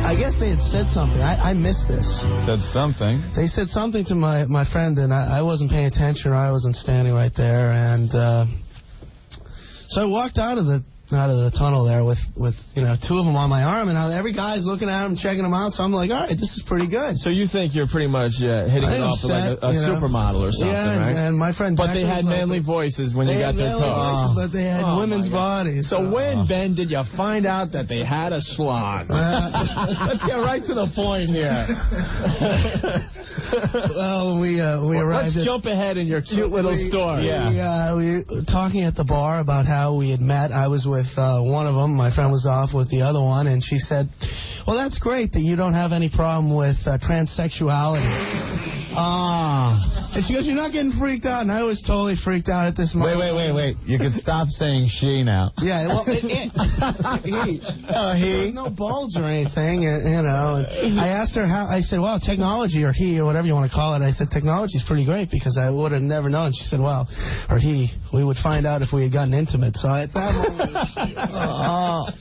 I guess they had said something. I missed this. Said something? They said something to my friend, and I wasn't paying attention, or I wasn't standing right there, and so I walked out of the tunnel there with two of them on my arm, and every guy's looking at them, checking them out, so I'm like, all right, this is pretty good. So you think you're pretty much hitting it off with like a supermodel or something, right? And my friend But they had manly voices when you got their coat. But they had women's bodies. So when, Ben, did you find out that they had a slot? Let's get right to the point here. Well, we arrived. Let's jump ahead in your cute little story. We were talking at the bar about how we had met. I was with one of them. My friend was off with the other one, and she said, well, that's great that you don't have any problem with transsexuality. And she goes, you're not getting freaked out. And I was totally freaked out at this moment. Wait. You can stop saying she now. Yeah, well, he. There's no bulge or anything, And I asked her how. I said, well, technology, or he, or whatever you want to call it. I said, technology's pretty great because I would have never known. She said, well, or he, we would find out if we had gotten intimate. So at that moment,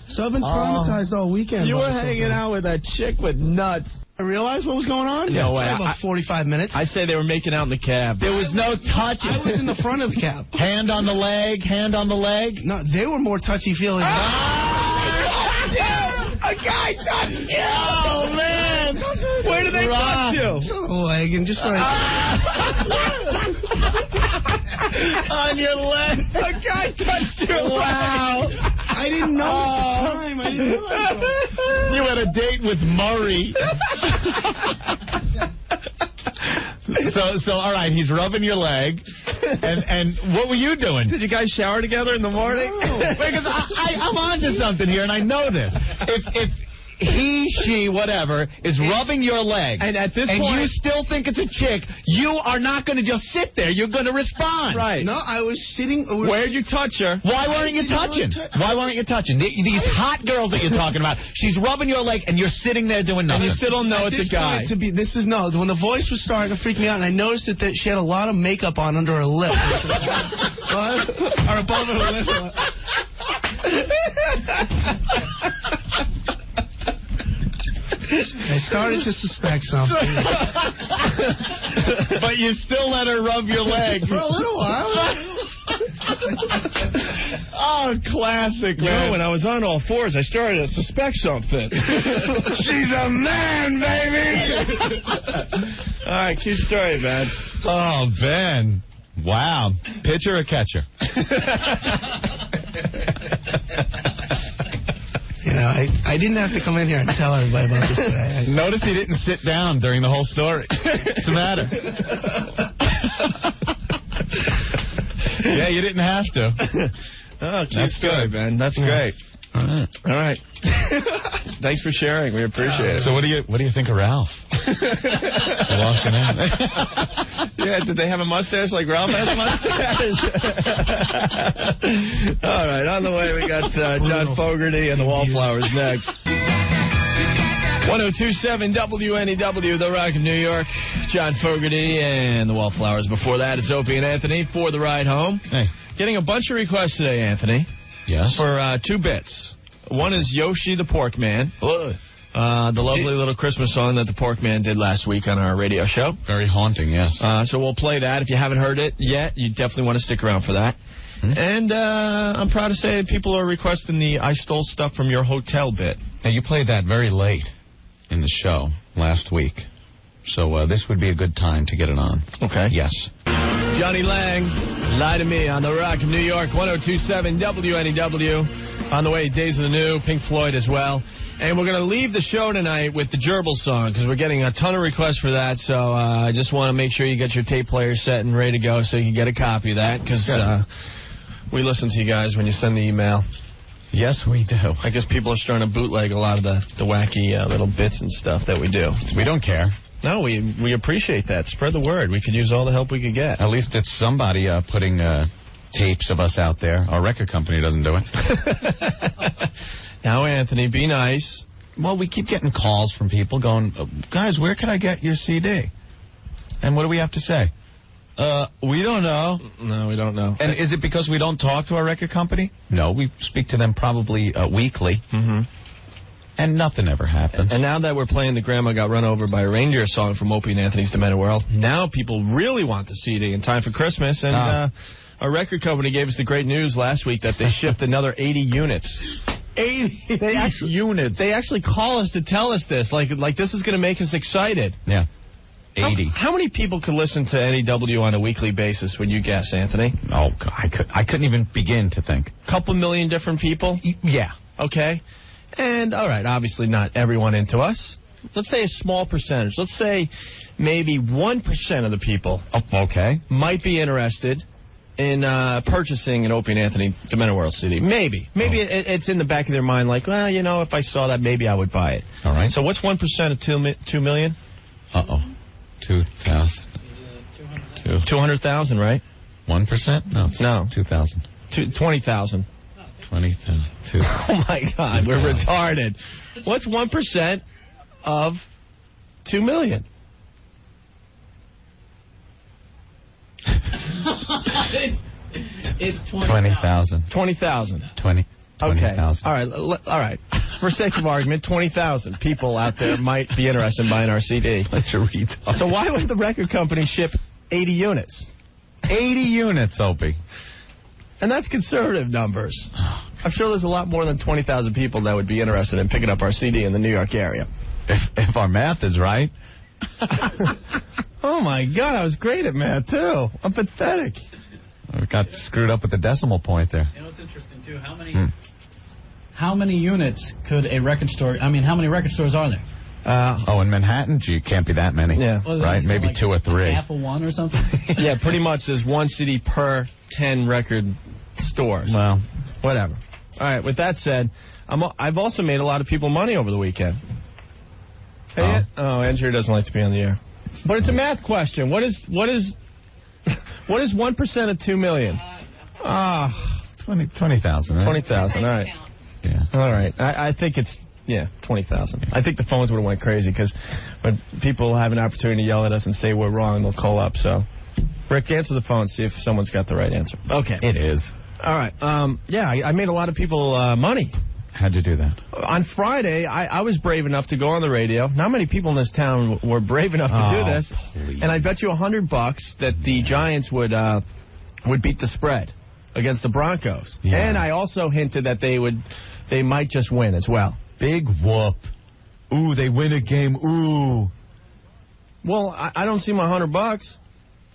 so I've been traumatized all weekend. You were hanging out with a chick with nuts. I realized what was going on? No way. About 45 minutes. I say they were making out in the cab. There was no touch. I was in the front of the cab. Hand on the leg. No, they were more touchy-feely. A guy touched you! Oh, man! Where did they touch you? Just on the leg and just like... on your leg. A guy touched your leg. Wow. I didn't know at the time. I didn't know. You had a date with Murray. So all right, he's rubbing your leg, and what were you doing? Did you guys shower together in the morning? No. Because I'm onto something here, and I know this. he, she, whatever, is rubbing your leg, and at this point, point, you still think it's a chick, you are not going to just sit there. You're going to respond. Right. No, I was sitting. Where'd you touch her? Why weren't you touching? Why weren't you touching? These hot girls that you're talking about, she's rubbing your leg, and you're sitting there doing nothing. And you still don't know it's a guy. When the voice was starting to freak me out, and I noticed that she had a lot of makeup on under her lip. Or above her lip. I started to suspect something. But you still let her rub your leg. For a little while. Oh, classic, man. You know, when I was on all fours, I started to suspect something. She's a man, baby! All right, cute story, man. Oh, Ben. Wow. Pitcher or catcher? You know, I didn't have to come in here and tell everybody about this today. Notice he didn't sit down during the whole story. What's the matter? Yeah, you didn't have to. Oh, cute story, man. That's great. All right. Thanks for sharing. We appreciate it. So what do you think of Ralph? Walking in. Yeah, did they have a mustache like Ralph has a mustache? All right, on the way we got John Fogerty and the Wallflowers next. 1027 WNEW, The Rock of New York. John Fogerty and the Wallflowers. Before that, it's Opie and Anthony for the ride home. Hey. Getting a bunch of requests today, Anthony. Yes. For 2 bits. One is Yoshi the Pork Man. The lovely little Christmas song that the Pork Man did last week on our radio show. Very haunting, yes. So we'll play that. If you haven't heard it yet, you definitely want to stick around for that. And I'm proud to say that people are requesting the I Stole Stuff from Your Hotel bit. Now, you played that very late in the show last week. So this would be a good time to get it on. Okay. Yes. Johnny Lang, Lie to Me on the Rock of New York, 1027 WNEW. On the way, Days of the New, Pink Floyd as well. And we're going to leave the show tonight with the Gerbil song because we're getting a ton of requests for that. So I just want to make sure you get your tape player set and ready to go so you can get a copy of that because we listen to you guys when you send the email. Yes, we do. I guess people are starting to bootleg a lot of the wacky little bits and stuff that we do. We don't care. No, we appreciate that. Spread the word. We could use all the help we could get. At least it's somebody putting tapes of us out there. Our record company doesn't do it. Now, Anthony, be nice. Well, we keep getting calls from people going, guys, where can I get your CD? And what do we have to say? We don't know. No, we don't know. And is it because we don't talk to our record company? No, we speak to them probably weekly. Mm-hmm. And nothing ever happens. And now that we're playing the Grandma Got Run Over by a Reindeer song from Opie and Anthony's Demented World, now people really want the CD in time for Christmas. And our record company gave us the great news last week that they shipped another 80 units. 80 units. They actually call us to tell us this. Like this is going to make us excited. Yeah. 80. How many people could listen to NEW on a weekly basis, would you guess, Anthony? Oh, I couldn't even begin to think. Couple million different people? Yeah. Okay. And, all right, obviously not everyone into us. Let's say a small percentage. Let's say maybe 1% of the people might be interested in purchasing an Opie and Anthony Demented World CD. Maybe. It's in the back of their mind like, well, you know, if I saw that, maybe I would buy it. All right. So what's 1% of 2 million? 2,000. 200,000, right? 1%? No. 2,000. 20,000. 20,000. Oh, my God. We're retarded. What's 1% of 2 million? It's 20,000. 20,000. 20,000. Okay. All right. For sake of argument, 20,000 people out there might be interested in buying our CD. So why would the record company ship 80 units? 80 units, Opie. And that's conservative numbers. I'm sure there's a lot more than 20,000 people that would be interested in picking up our CD in the New York area. If our math is right. Oh, my God. I was great at math, too. I'm pathetic. We got screwed up with the decimal point there. You know what's interesting, too? How many units could a record store... I mean, how many record stores are there? In Manhattan? Gee, can't be that many. Yeah. Well, right? Maybe like 2 or 3. Half of one or something? Yeah, pretty much there's one CD per 10 record stores. Well, whatever. All right, with that said, I've also made a lot of people money over the weekend. Hey, Andrew doesn't like to be on the air. But it's a math question. What is 1% of 2 million? 20,000, right? 20,000, all right. Yeah. All right. I think it's, 20,000. I think the phones would have went crazy because when people have an opportunity to yell at us and say we're wrong, they'll call up. So, Rick, answer the phone, see if someone's got the right answer. Okay. It is. All right. I made a lot of people money. How'd you do that? On Friday, I was brave enough to go on the radio. Not many people in this town were brave enough to do this. Please. And I bet you $100 that the Giants would beat the spread against the Broncos. Yeah. And I also hinted that they might just win as well. Big whoop. Ooh, they win a game. Ooh. Well, I don't see my $100.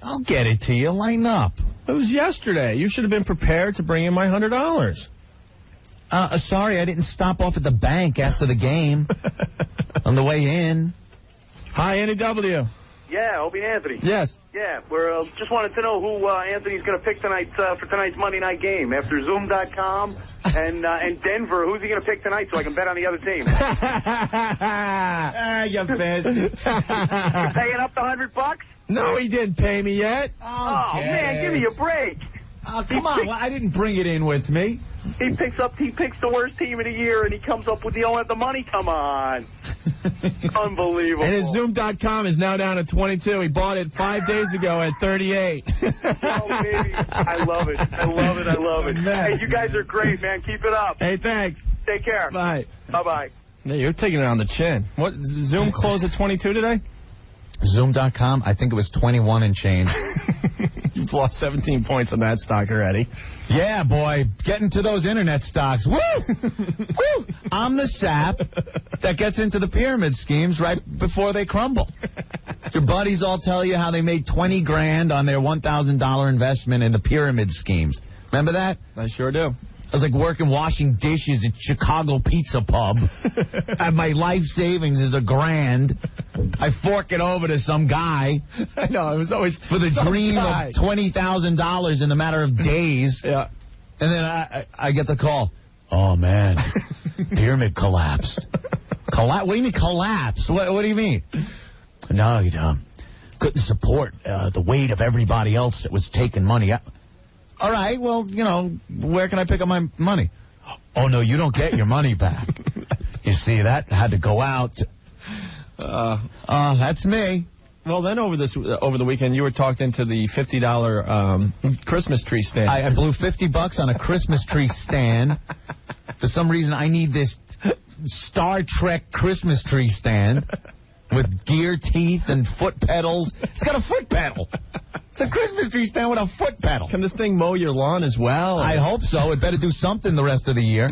I'll get it to you. Line up. It was yesterday. You should have been prepared to bring in my $100. Sorry, I didn't stop off at the bank after the game on the way in. Hi, Andy W. Yeah, Opie and Anthony. Yes. Yeah, we're just wanted to know who Anthony's going to pick tonight for tonight's Monday night game. After Zoom.com and Denver, who's he going to pick tonight so I can bet on the other team? You bitch. You paying up the $100? No, he didn't pay me yet. Oh, man, give me a break. Oh, come on. Well, I didn't bring it in with me. He picks the worst team of the year, and he comes up with, you don't have the money. Come on. Unbelievable. And his Zoom.com is now down at 22. He bought it 5 days ago at 38. Oh, baby. I love it. I love it. I love it. Hey, you guys are great, man. Keep it up. Hey, thanks. Take care. Bye. Bye-bye. Yeah, you're taking it on the chin. What, Zoom closed at 22 today? Zoom.com, I think it was 21 and change. You've lost 17 points on that stock already. Yeah, boy. Getting to those internet stocks. Woo! Woo! I'm the sap that gets into the pyramid schemes right before they crumble. Your buddies all tell you how they made $20,000 on their $1,000 investment in the pyramid schemes. Remember that? I sure do. I was like working washing dishes at Chicago Pizza Pub. And my life savings is $1,000. I fork it over to some guy. I know, it was always for the dream of $20,000 in a matter of days. Yeah. And then I get the call. Oh, man. Pyramid collapsed. What do you mean collapse? What do you mean? No, you couldn't support the weight of everybody else that was taking money out. All right, well, where can I pick up my money? Oh, no, you don't get your money back. You see, that had to go out. That's me. Well, then over the weekend, you were talked into the $50 Christmas tree stand. I blew $50 on a Christmas tree stand. For some reason, I need this Star Trek Christmas tree stand with gear teeth and foot pedals. It's got a foot pedal. It's a Christmas tree stand with a foot pedal. Can this thing mow your lawn as well? I hope so. It better do something the rest of the year.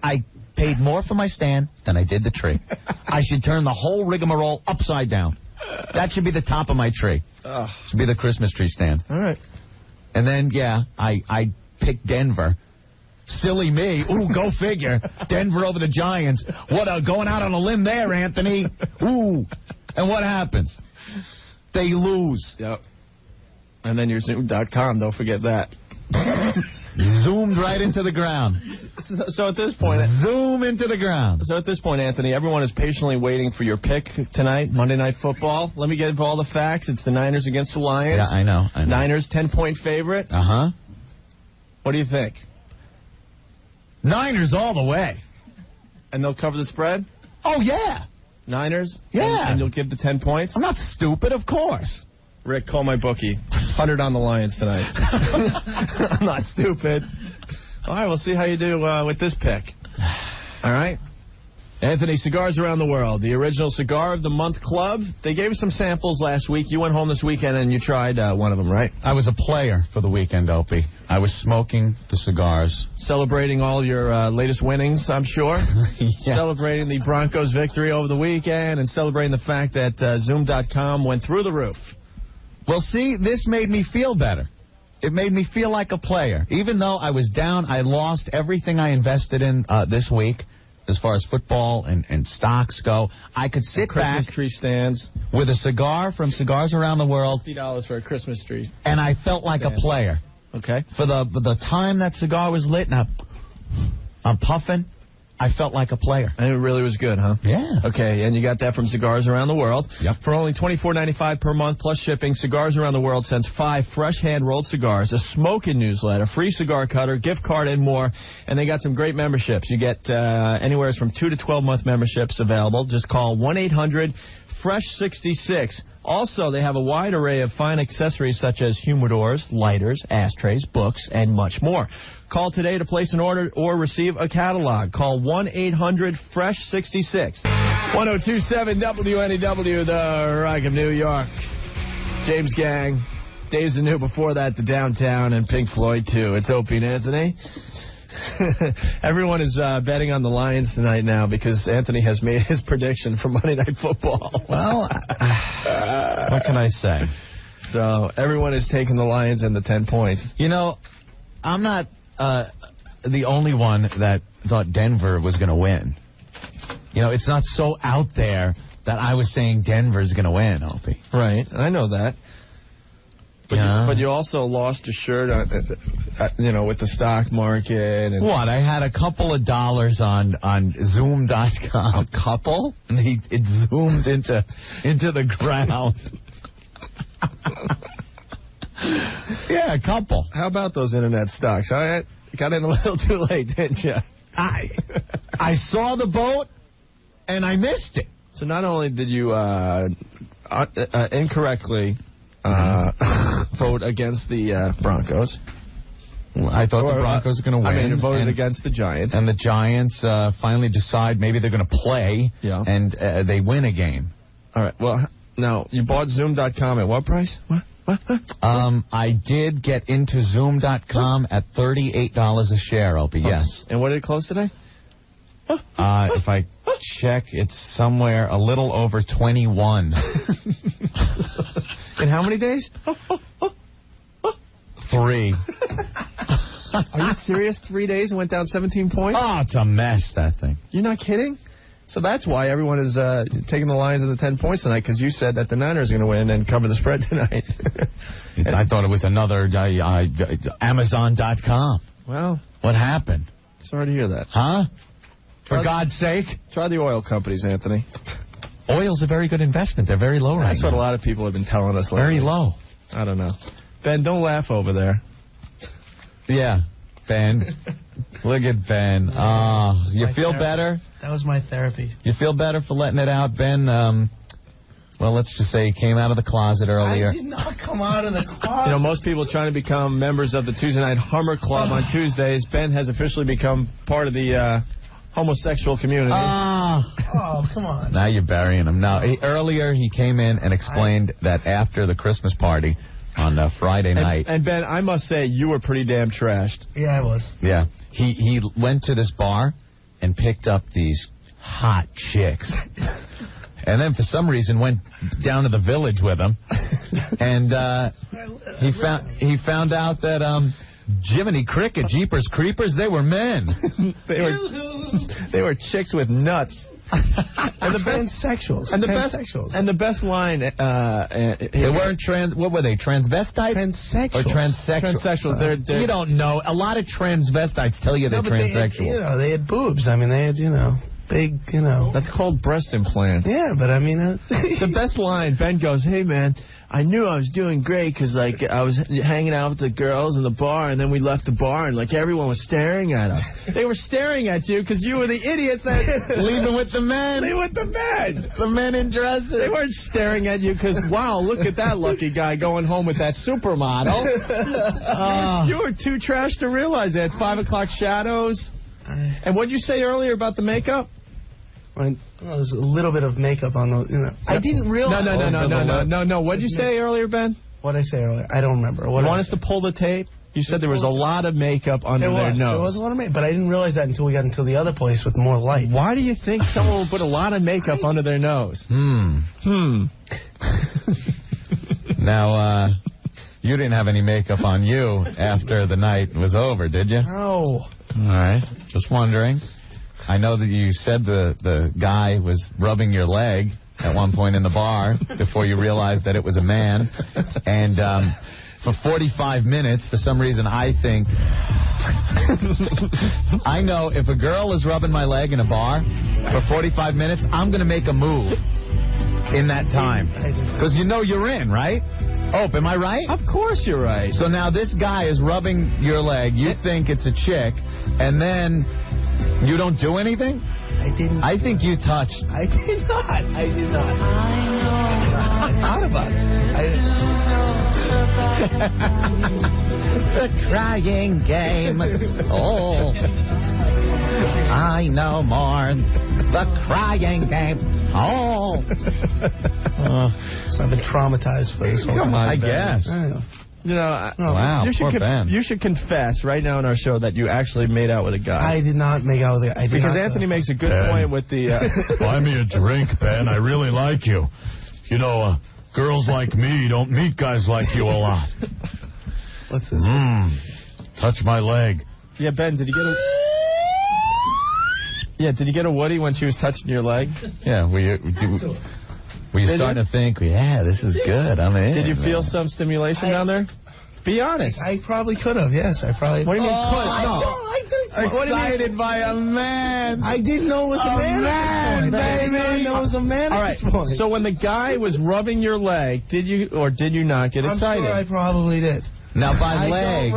I paid more for my stand than I did the tree. I should turn the whole rigmarole upside down. That should be the top of my tree. Should be the Christmas tree stand. All right. And then, I picked Denver. Silly me. Ooh, go figure. Denver over the Giants. Going out on a limb there, Anthony. Ooh. And what happens? They lose. Yep. And then your Zoom.com, don't forget that. Zoomed right into the ground. So at this point... Zoom into the ground. So at this point, Anthony, everyone is patiently waiting for your pick tonight, Monday Night Football. Let me give all the facts. It's the Niners against the Lions. Yeah, I know. Niners, 10-point favorite. Uh-huh. What do you think? Niners all the way. And they'll cover the spread? Oh, yeah. Niners? Yeah. And you'll give the 10 points? I'm not stupid, of course. Rick, call my bookie. 100 on the Lions tonight. I'm not stupid. All right, we'll see how you do with this pick. All right? Anthony, Cigars Around the World, the original Cigar of the Month Club. They gave us some samples last week. You went home this weekend and you tried one of them, right? I was a player for the weekend, Opie. I was smoking the cigars. Celebrating all your latest winnings, I'm sure. Yeah. Celebrating the Broncos' victory over the weekend and celebrating the fact that Zoom.com went through the roof. Well, see, this made me feel better. It made me feel like a player. Even though I was down, I lost everything I invested in this week. As far as football and stocks go, I could sit back Christmas tree stands with a cigar from Cigars Around the World. $50 for a Christmas tree. And I felt like a player. Okay. For the time that cigar was lit, now, I'm puffing. I felt like a player. And it really was good, huh? Yeah. Okay, and you got that from Cigars Around the World. Yep. For only $24.95 per month plus shipping, Cigars Around the World sends 5 fresh hand-rolled cigars, a smoking newsletter, free cigar cutter, gift card, and more. And they got some great memberships. You get anywhere from 2 to 12-month memberships available. Just call 1-800-FRESH-66. Also, they have a wide array of fine accessories such as humidors, lighters, ashtrays, books, and much more. Call today to place an order or receive a catalog. Call 1-800-FRESH-66. 1027 WNEW, the Rock of New York. James Gang. Days Anew before that, the Downtown, and Pink Floyd, too. It's Opie and Anthony. Everyone is betting on the Lions tonight now because Anthony has made his prediction for Monday Night Football. Well, what can I say? So everyone is taking the Lions and the 10 points. You know, I'm not the only one that thought Denver was going to win. You know, it's not so out there that I was saying Denver's going to win, Opie. Right, I know that. But you also lost a shirt, with the stock market. And what? I had a couple of dollars on Zoom.com. A couple? And it zoomed into the ground. Yeah, a couple. How about those internet stocks? I got in a little too late, didn't you? I saw the boat, and I missed it. So not only did you incorrectly vote against the Broncos. I thought the Broncos were going to win. I mean, voted against the Giants. And the Giants finally decide maybe they're going to play, and they win a game. All right. Well, now, you bought Zoom.com at what price? What? I did get into Zoom.com at $38 a share, Opie, yes. And what did it close today? If I check, it's somewhere a little over 21. In how many days? 3. Are you serious? 3 days and went down 17 points? Oh, it's a mess, that thing. You're not kidding? So that's why everyone is taking the Lions and the 10 points tonight, because you said that the Niners are going to win and cover the spread tonight. I thought it was another Amazon.com. Well, what happened? Sorry to hear that. Huh? For God's sake? Try the oil companies, Anthony. Oil's a very good investment. They're very low right now. That's what a lot of people have been telling us lately. Very low. I don't know. Ben, don't laugh over there. Yeah, Ben. Look at Ben. You feel better? That was my therapy. You feel better for letting it out, Ben? Well, let's just say he came out of the closet earlier. I did not come out of the closet. You know, most people trying to become members of the Tuesday Night Hummer Club on Tuesdays. Ben has officially become part of the homosexual community. Oh, come on. Now you're burying him. Now, earlier he came in and explained that after the Christmas party on Friday night. And Ben, I must say, you were pretty damn trashed. Yeah, I was. Yeah. He went to this bar and picked up these hot chicks. And then for some reason went down to the Village with him. And he found out that Jiminy Cricket, Jeepers Creepers, they were men. They were chicks with nuts. And the transsexuals. And the best line. They weren't what were they? Transvestites? Transsexuals. Or transsexuals? Transsexuals. They're you don't know. A lot of transvestites tell you they're transsexual. They had boobs. I mean, they had big. That's called breast implants. Yeah, but I mean, the best line. Ben goes, "Hey man, I knew I was doing great because I was hanging out with the girls in the bar, and then we left the bar, and everyone was staring at us. They were staring at you because you were the idiots that leaving with the men. Leave with the men. The men in dresses. They weren't staring at you because wow, look at that lucky guy going home with that supermodel. You were too trash to realize they had 5 o'clock shadows. And what did you say earlier about the makeup? There's a little bit of makeup on the, I didn't realize. No. What did you say earlier, Ben? What did I say earlier? I don't remember. You want us to pull the tape? You said there was a lot of makeup under their nose. There was a lot of makeup, but I didn't realize that until we got into the other place with more light. Why do you think someone would put a lot of makeup under their nose? Now, you didn't have any makeup on you after the night was over, did you? No. All right. Just wondering. I know that you said the guy was rubbing your leg at one point in the bar before you realized that it was a man. And for 45 minutes. For some reason, I think... I know if a girl is rubbing my leg in a bar for 45 minutes, I'm going to make a move in that time. Because you know you're in, right? Oh, am I right? Of course you're right. So now this guy is rubbing your leg. You think it's a chick, and then you don't do anything? I didn't. I think you touched. I did not. I did not. I thought about it. The crying game. Oh, I know more. The crying game. Oh. So I've been traumatized for this whole time. I guess. You know, wow, you should confess right now in our show that you actually made out with a guy. I did not make out with a guy. Because Anthony makes a good point with the... Buy me a drink, Ben. I really like you. You know, girls like me don't meet guys like you a lot. What's this? Touch my leg. Yeah, Ben, did you get a... Yeah, did you get a Woody when she was touching your leg? Yeah, were you starting to think, yeah, this is good. I'm in. Did you feel some stimulation down there? Be honest. I probably could have, yes. I probably... What do you mean could? Excited by a man. I didn't know it was a man, baby. I didn't know it was a man at this point. So when the guy was rubbing your leg, did you or did you not get excited? I'm sure I probably did. Now, by leg,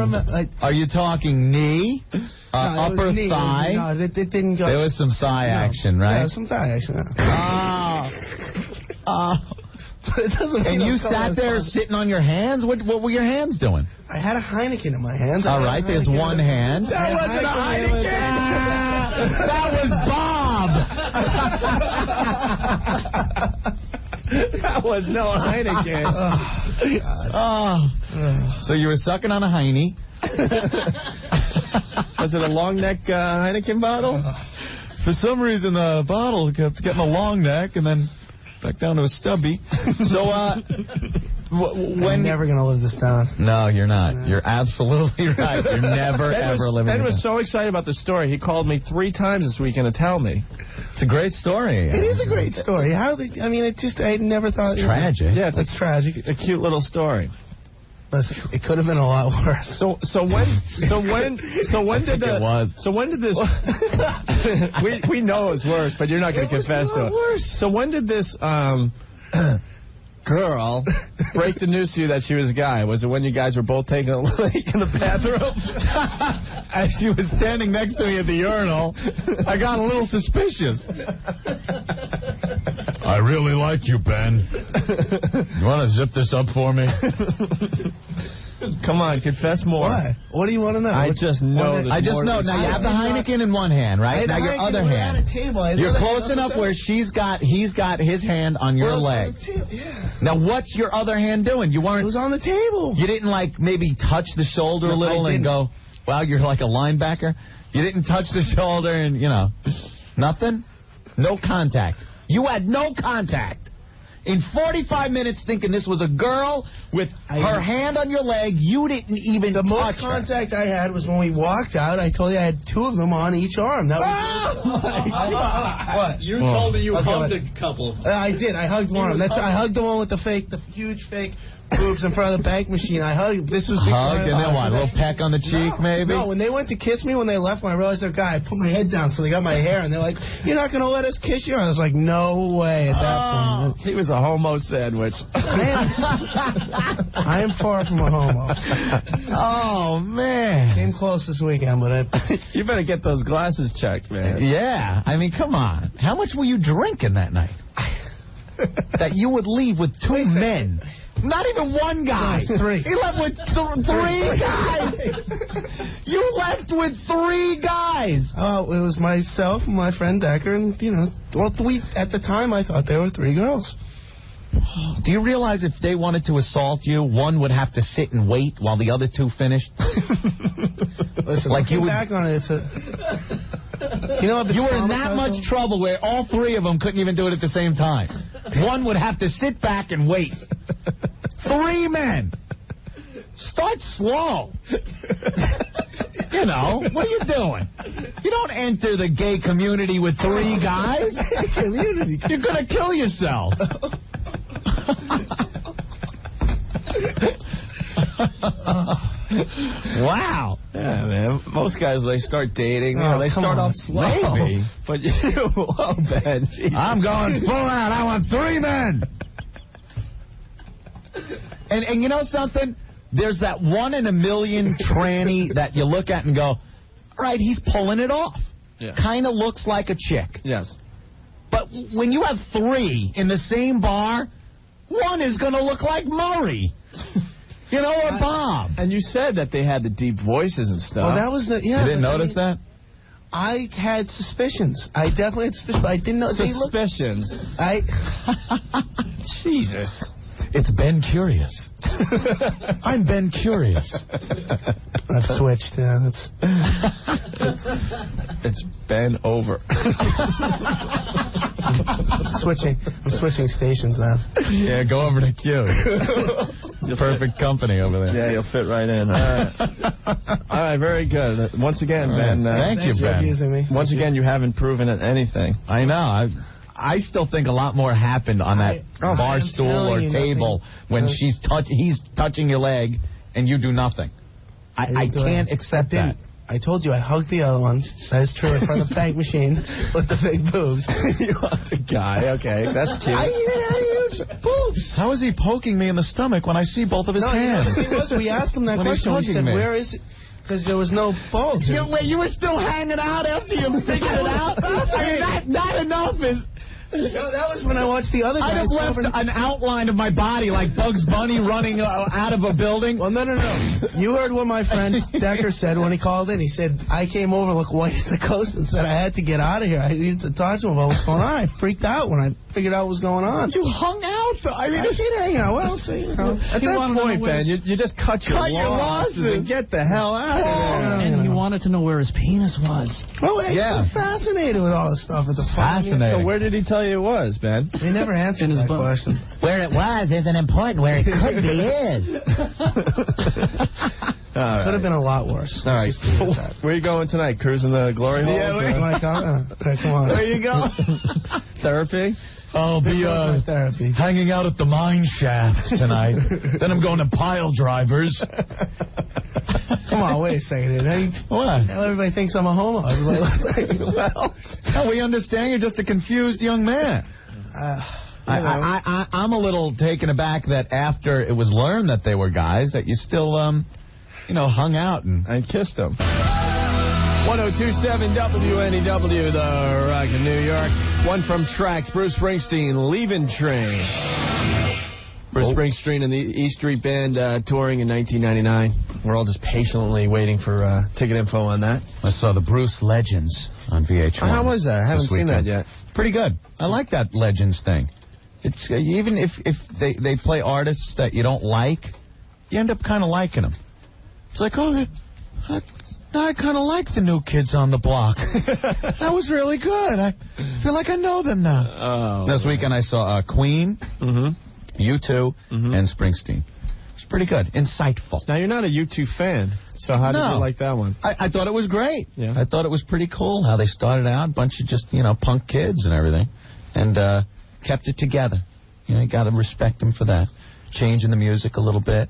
are you talking knee, upper knee. thigh? No, it didn't go. There was some thigh action, right? Yeah, some thigh action. It doesn't mean and you sat there sitting on your hands? What were your hands doing? I had a Heineken in my hands. All right, there's one hand. That wasn't a Heineken. That was Bob. That was no Heineken. So you were sucking on a Heine. Was it a long neck Heineken bottle? For some reason, the bottle kept getting a long neck and then back down to a stubby. So, I'm never going to live this down. No, you're not. You're absolutely right. You're never, ever living Ben this was down. so excited about the story, he called me 3 times this weekend to tell me. It's a great story. It is a great story. I never thought... It's tragic. Yeah, it's tragic. A cute little story. Listen, it could have been a lot worse. So when did this? we know it was worse, but you're not going to confess to it. Worse. So when did this girl break the news to you that she was a guy? Was it when you guys were both taking a leak in the bathroom? As she was standing next to me at the urinal, I got a little suspicious. I really like you, Ben. You want to zip this up for me? Come on, confess more. What? What do you want to know? I just know. Now you have the Heineken in one hand, right? Now your other hand. You're close enough where he's got his hand on your leg. Yeah. Now what's your other hand doing? You weren't. It was on the table. You didn't maybe touch the shoulder a little and go, wow, you're like a linebacker. You didn't touch the shoulder and nothing. No contact. You had no contact. In 45 minutes thinking this was a girl with her hand on your leg, you didn't even touch her. The most contact I had was when we walked out. I told you I had 2 of them on each arm. That was what? You told me you hugged a couple of them. I did. I hugged one of them. I hugged the one with the huge fake boobs in front of the bank machine. I hugged. This was before and then what? A little peck on the cheek, maybe? No, when they went to kiss me, when they left, when I realized they're a guy, I put my head down so they got my hair, and they're like, "You're not going to let us kiss you?" I was like, "No way!" At that point, he was a homo sandwich. I am far from a homo. Oh man, came close this weekend, but you better get those glasses checked, man. Yeah, I mean, come on. How much were you drinking that night? That you would leave with 2 men. Not even one guy. No, 3. He left with 3 guys. You left with 3 guys. Oh, it was myself and my friend Decker, and at the time I thought there were 3 girls. Do you realize if they wanted to assault you, one would have to sit and wait while the other 2 finished? Listen, like you would back on it, you were in that much trouble where all 3 of them couldn't even do it at the same time. One would have to sit back and wait. 3 men. Start slow. What are you doing? You don't enter the gay community with 3 guys. You're going to kill yourself. Wow. Yeah, man. Most guys, when they start dating, they start off slow. Maybe. But whoa, Ben. Jesus. I'm going full out. I want 3 men. And you know something? There's that 1 in a million tranny that you look at and go, all right, he's pulling it off. Yeah. Kind of looks like a chick. Yes. But when you have 3 in the same bar, one is going to look like Murray. You know, or Bob. And you said that they had the deep voices and stuff. Well, that was the... Yeah, you didn't notice that? I had suspicions. I definitely had suspicions, but I didn't know... Suspicions? Jesus. It's Ben Curious. I'm Ben Curious. I've switched, yeah. It's Ben over. I'm switching stations now. Yeah, go over to Q. Perfect company over there. Yeah, you'll fit right in. All right, very good. Once again, Ben. Thank you, Ben. Abusing me. Once again, you haven't proven anything. I know. I still think a lot more happened on that bar stool or table when he's touching your leg and you do nothing. I can't accept that. I told you I hugged the other one. That is true. In front of the bank machine with the big boobs. You hugged the guy. Okay, that's cute. I had huge boobs. How is he poking me in the stomach when I see both of his hands? We asked him that question. We said, where is it? Because there was no balls. Wait, you were still hanging out after you figured it out? I mean, not enough is... No, that was when I watched the other guys. I'd have left an outline of my body like Bugs Bunny running out of a building. Well, no. You heard what my friend Decker said when he called in. He said, I came over, looked white as the coast, and said I had to get out of here. I needed to talk to him about what's going on. I freaked out when I figured out what was going on. You hung out? I did hang out. Well, so, you know. At that point, Ben, you just cut your losses and get the hell out of there. And he wanted to know where his penis was. Well, he was fascinated with all this stuff at the farm. Fascinating. So where did he tell you it was, Ben? He never answered that question. Where it was isn't important. Where it could be is. Right. Could have been a lot worse. All right. Where are you going tonight? Cruising the glory hole? Yeah, come on. Where you go? Therapy? I'll be hanging out at the mine shaft tonight. Then I'm going to Pile Drivers. Come on, wait a second. What? Now everybody thinks I'm a homo. Everybody looks like, well... No, we understand you're just a confused young man. I'm a little taken aback that after it was learned that they were guys, that you still, hung out and kissed them. 1027 WNEW, the Rock of New York. One from Tracks, Bruce Springsteen, Leaving Train. Bruce Springsteen and the E Street Band touring in 1999. We're all just patiently waiting for ticket info on that. I saw the Bruce Legends on VH1. How was that? I haven't seen that yet. Pretty good. I like that Legends thing. It's even if they play artists that you don't like, you end up kind of liking them. It's like, I kind of like the New Kids on the Block. That was really good. I feel like I know them now. This weekend I saw Queen, U2, and Springsteen. It was pretty good. Insightful. Now, you're not a U2 fan, so how did you like that one? I thought it was great. Yeah. I thought it was pretty cool how they started out, a bunch of just, punk kids and everything, and kept it together. You got to respect them for that. Changing the music a little bit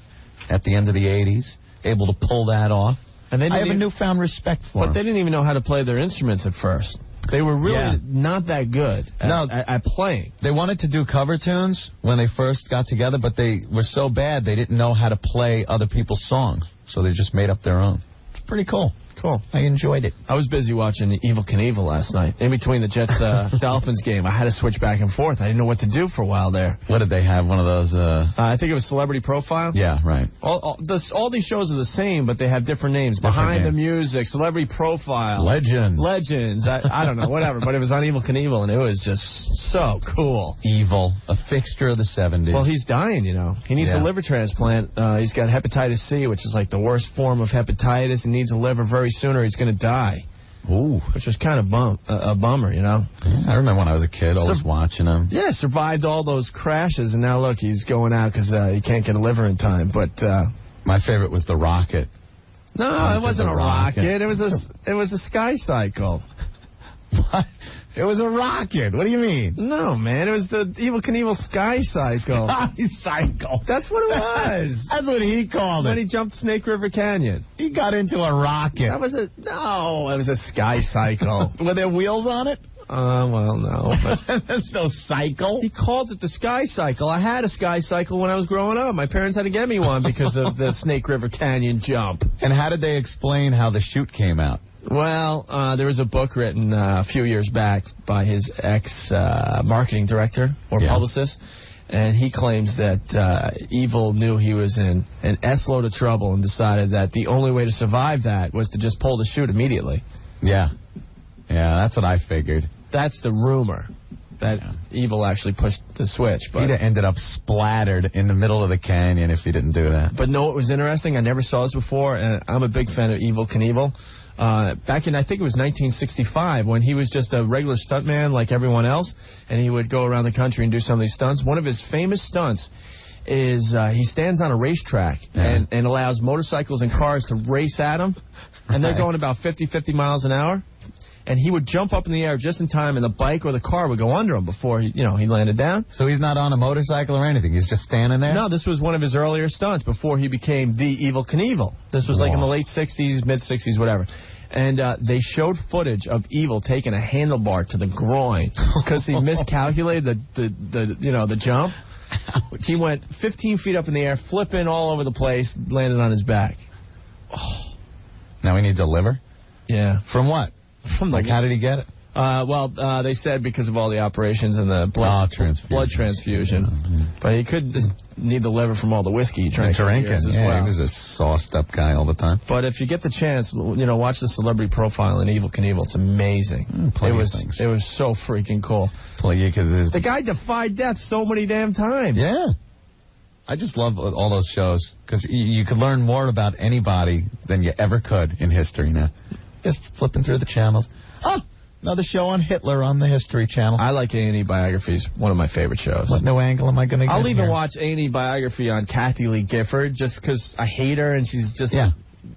at the end of the 80s, able to pull that off. And I have a newfound respect for them. But they didn't even know how to play their instruments at first. They were really not that good at playing. They wanted to do cover tunes when they first got together, but they were so bad they didn't know how to play other people's songs, so they just made up their own. It's pretty cool. Cool. I enjoyed it. I was busy watching Evel Knievel last night. In between the Jets-Dolphins game, I had to switch back and forth. I didn't know what to do for a while there. What did they have? One of those... I think it was Celebrity Profile. Yeah, right. All these shows are the same, but they have different names. Behind the Music, Celebrity Profile. Legends. I don't know, whatever. But it was on Evel Knievel, and it was just so cool. Evil. A fixture of the 70s. Well, he's dying, He needs a liver transplant. He's got hepatitis C, which is like the worst form of hepatitis, and needs a liver very soon or he's going to die. Ooh. Which was kind of a bummer, Yeah, I remember when I was a kid, always watching him. Yeah, survived all those crashes, and now look, he's going out because he can't get a liver in time. But my favorite was the rocket. No, it wasn't a rocket. It was a sky cycle. What? It was a rocket. What do you mean? No, man. It was the Evel Knievel Sky Cycle. Sky Cycle. That's what it was. That's what he called it. When he jumped Snake River Canyon. He got into a rocket. That was it was a Sky Cycle. Were there wheels on it? Well, no. But that's no cycle. He called it the Sky Cycle. I had a Sky Cycle when I was growing up. My parents had to get me one because of the Snake River Canyon jump. And how did they explain how the chute came out? Well, there was a book written a few years back by his ex-marketing director or publicist, and he claims that Evil knew he was in an S-load of trouble and decided that the only way to survive that was to just pull the chute immediately. Yeah. Yeah, that's what I figured. That's the rumor, that Evil actually pushed the switch. But he'd have ended up splattered in the middle of the canyon if he didn't do that. But know what was interesting? I never saw this before, and I'm a big fan of Evel Knievel. Back in, I think it was 1965, when he was just a regular stuntman like everyone else, and he would go around the country and do some of these stunts. One of his famous stunts is he stands on a racetrack and allows motorcycles and cars to race at him, and they're going about 50 miles an hour. And he would jump up in the air just in time, and the bike or the car would go under him before he landed down. So he's not on a motorcycle or anything. He's just standing there? No, this was one of his earlier stunts before he became the Evel Knievel. This was like in the late 60s, mid-60s, whatever. And they showed footage of Evil taking a handlebar to the groin because he miscalculated the jump. Ouch. He went 15 feet up in the air, flipping all over the place, landed on his back. Oh. Now he needs a liver? Yeah. From what? How did he get it? They said because of all the operations and the blood transfusion. Mm-hmm. But he could need the liver from all the whiskey he drank. Drinking, as well. He was a sauced-up guy all the time. But if you get the chance, watch the celebrity profile in Evel Knievel. It's amazing. It was so freaking cool. The guy defied death so many damn times. Yeah. I just love all those shows because you could learn more about anybody than you ever could in history now. Just flipping through the channels. Oh, another show on Hitler on the History Channel. I like A&E Biographies. One of my favorite shows. What new angle am I going to get? I'll even watch A&E Biography on Kathy Lee Gifford just because I hate her and she's just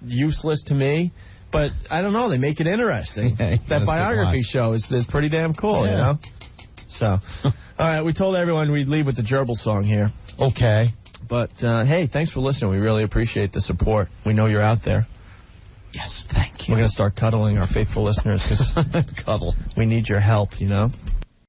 useless to me. But I don't know. They make it interesting. That biography show is pretty damn cool, you know? So, all right. We told everyone we'd leave with the gerbil song here. Okay. But, hey, thanks for listening. We really appreciate the support. We know you're out there. Yes, thank you. We're going to start cuddling our faithful listeners because cuddle. We need your help,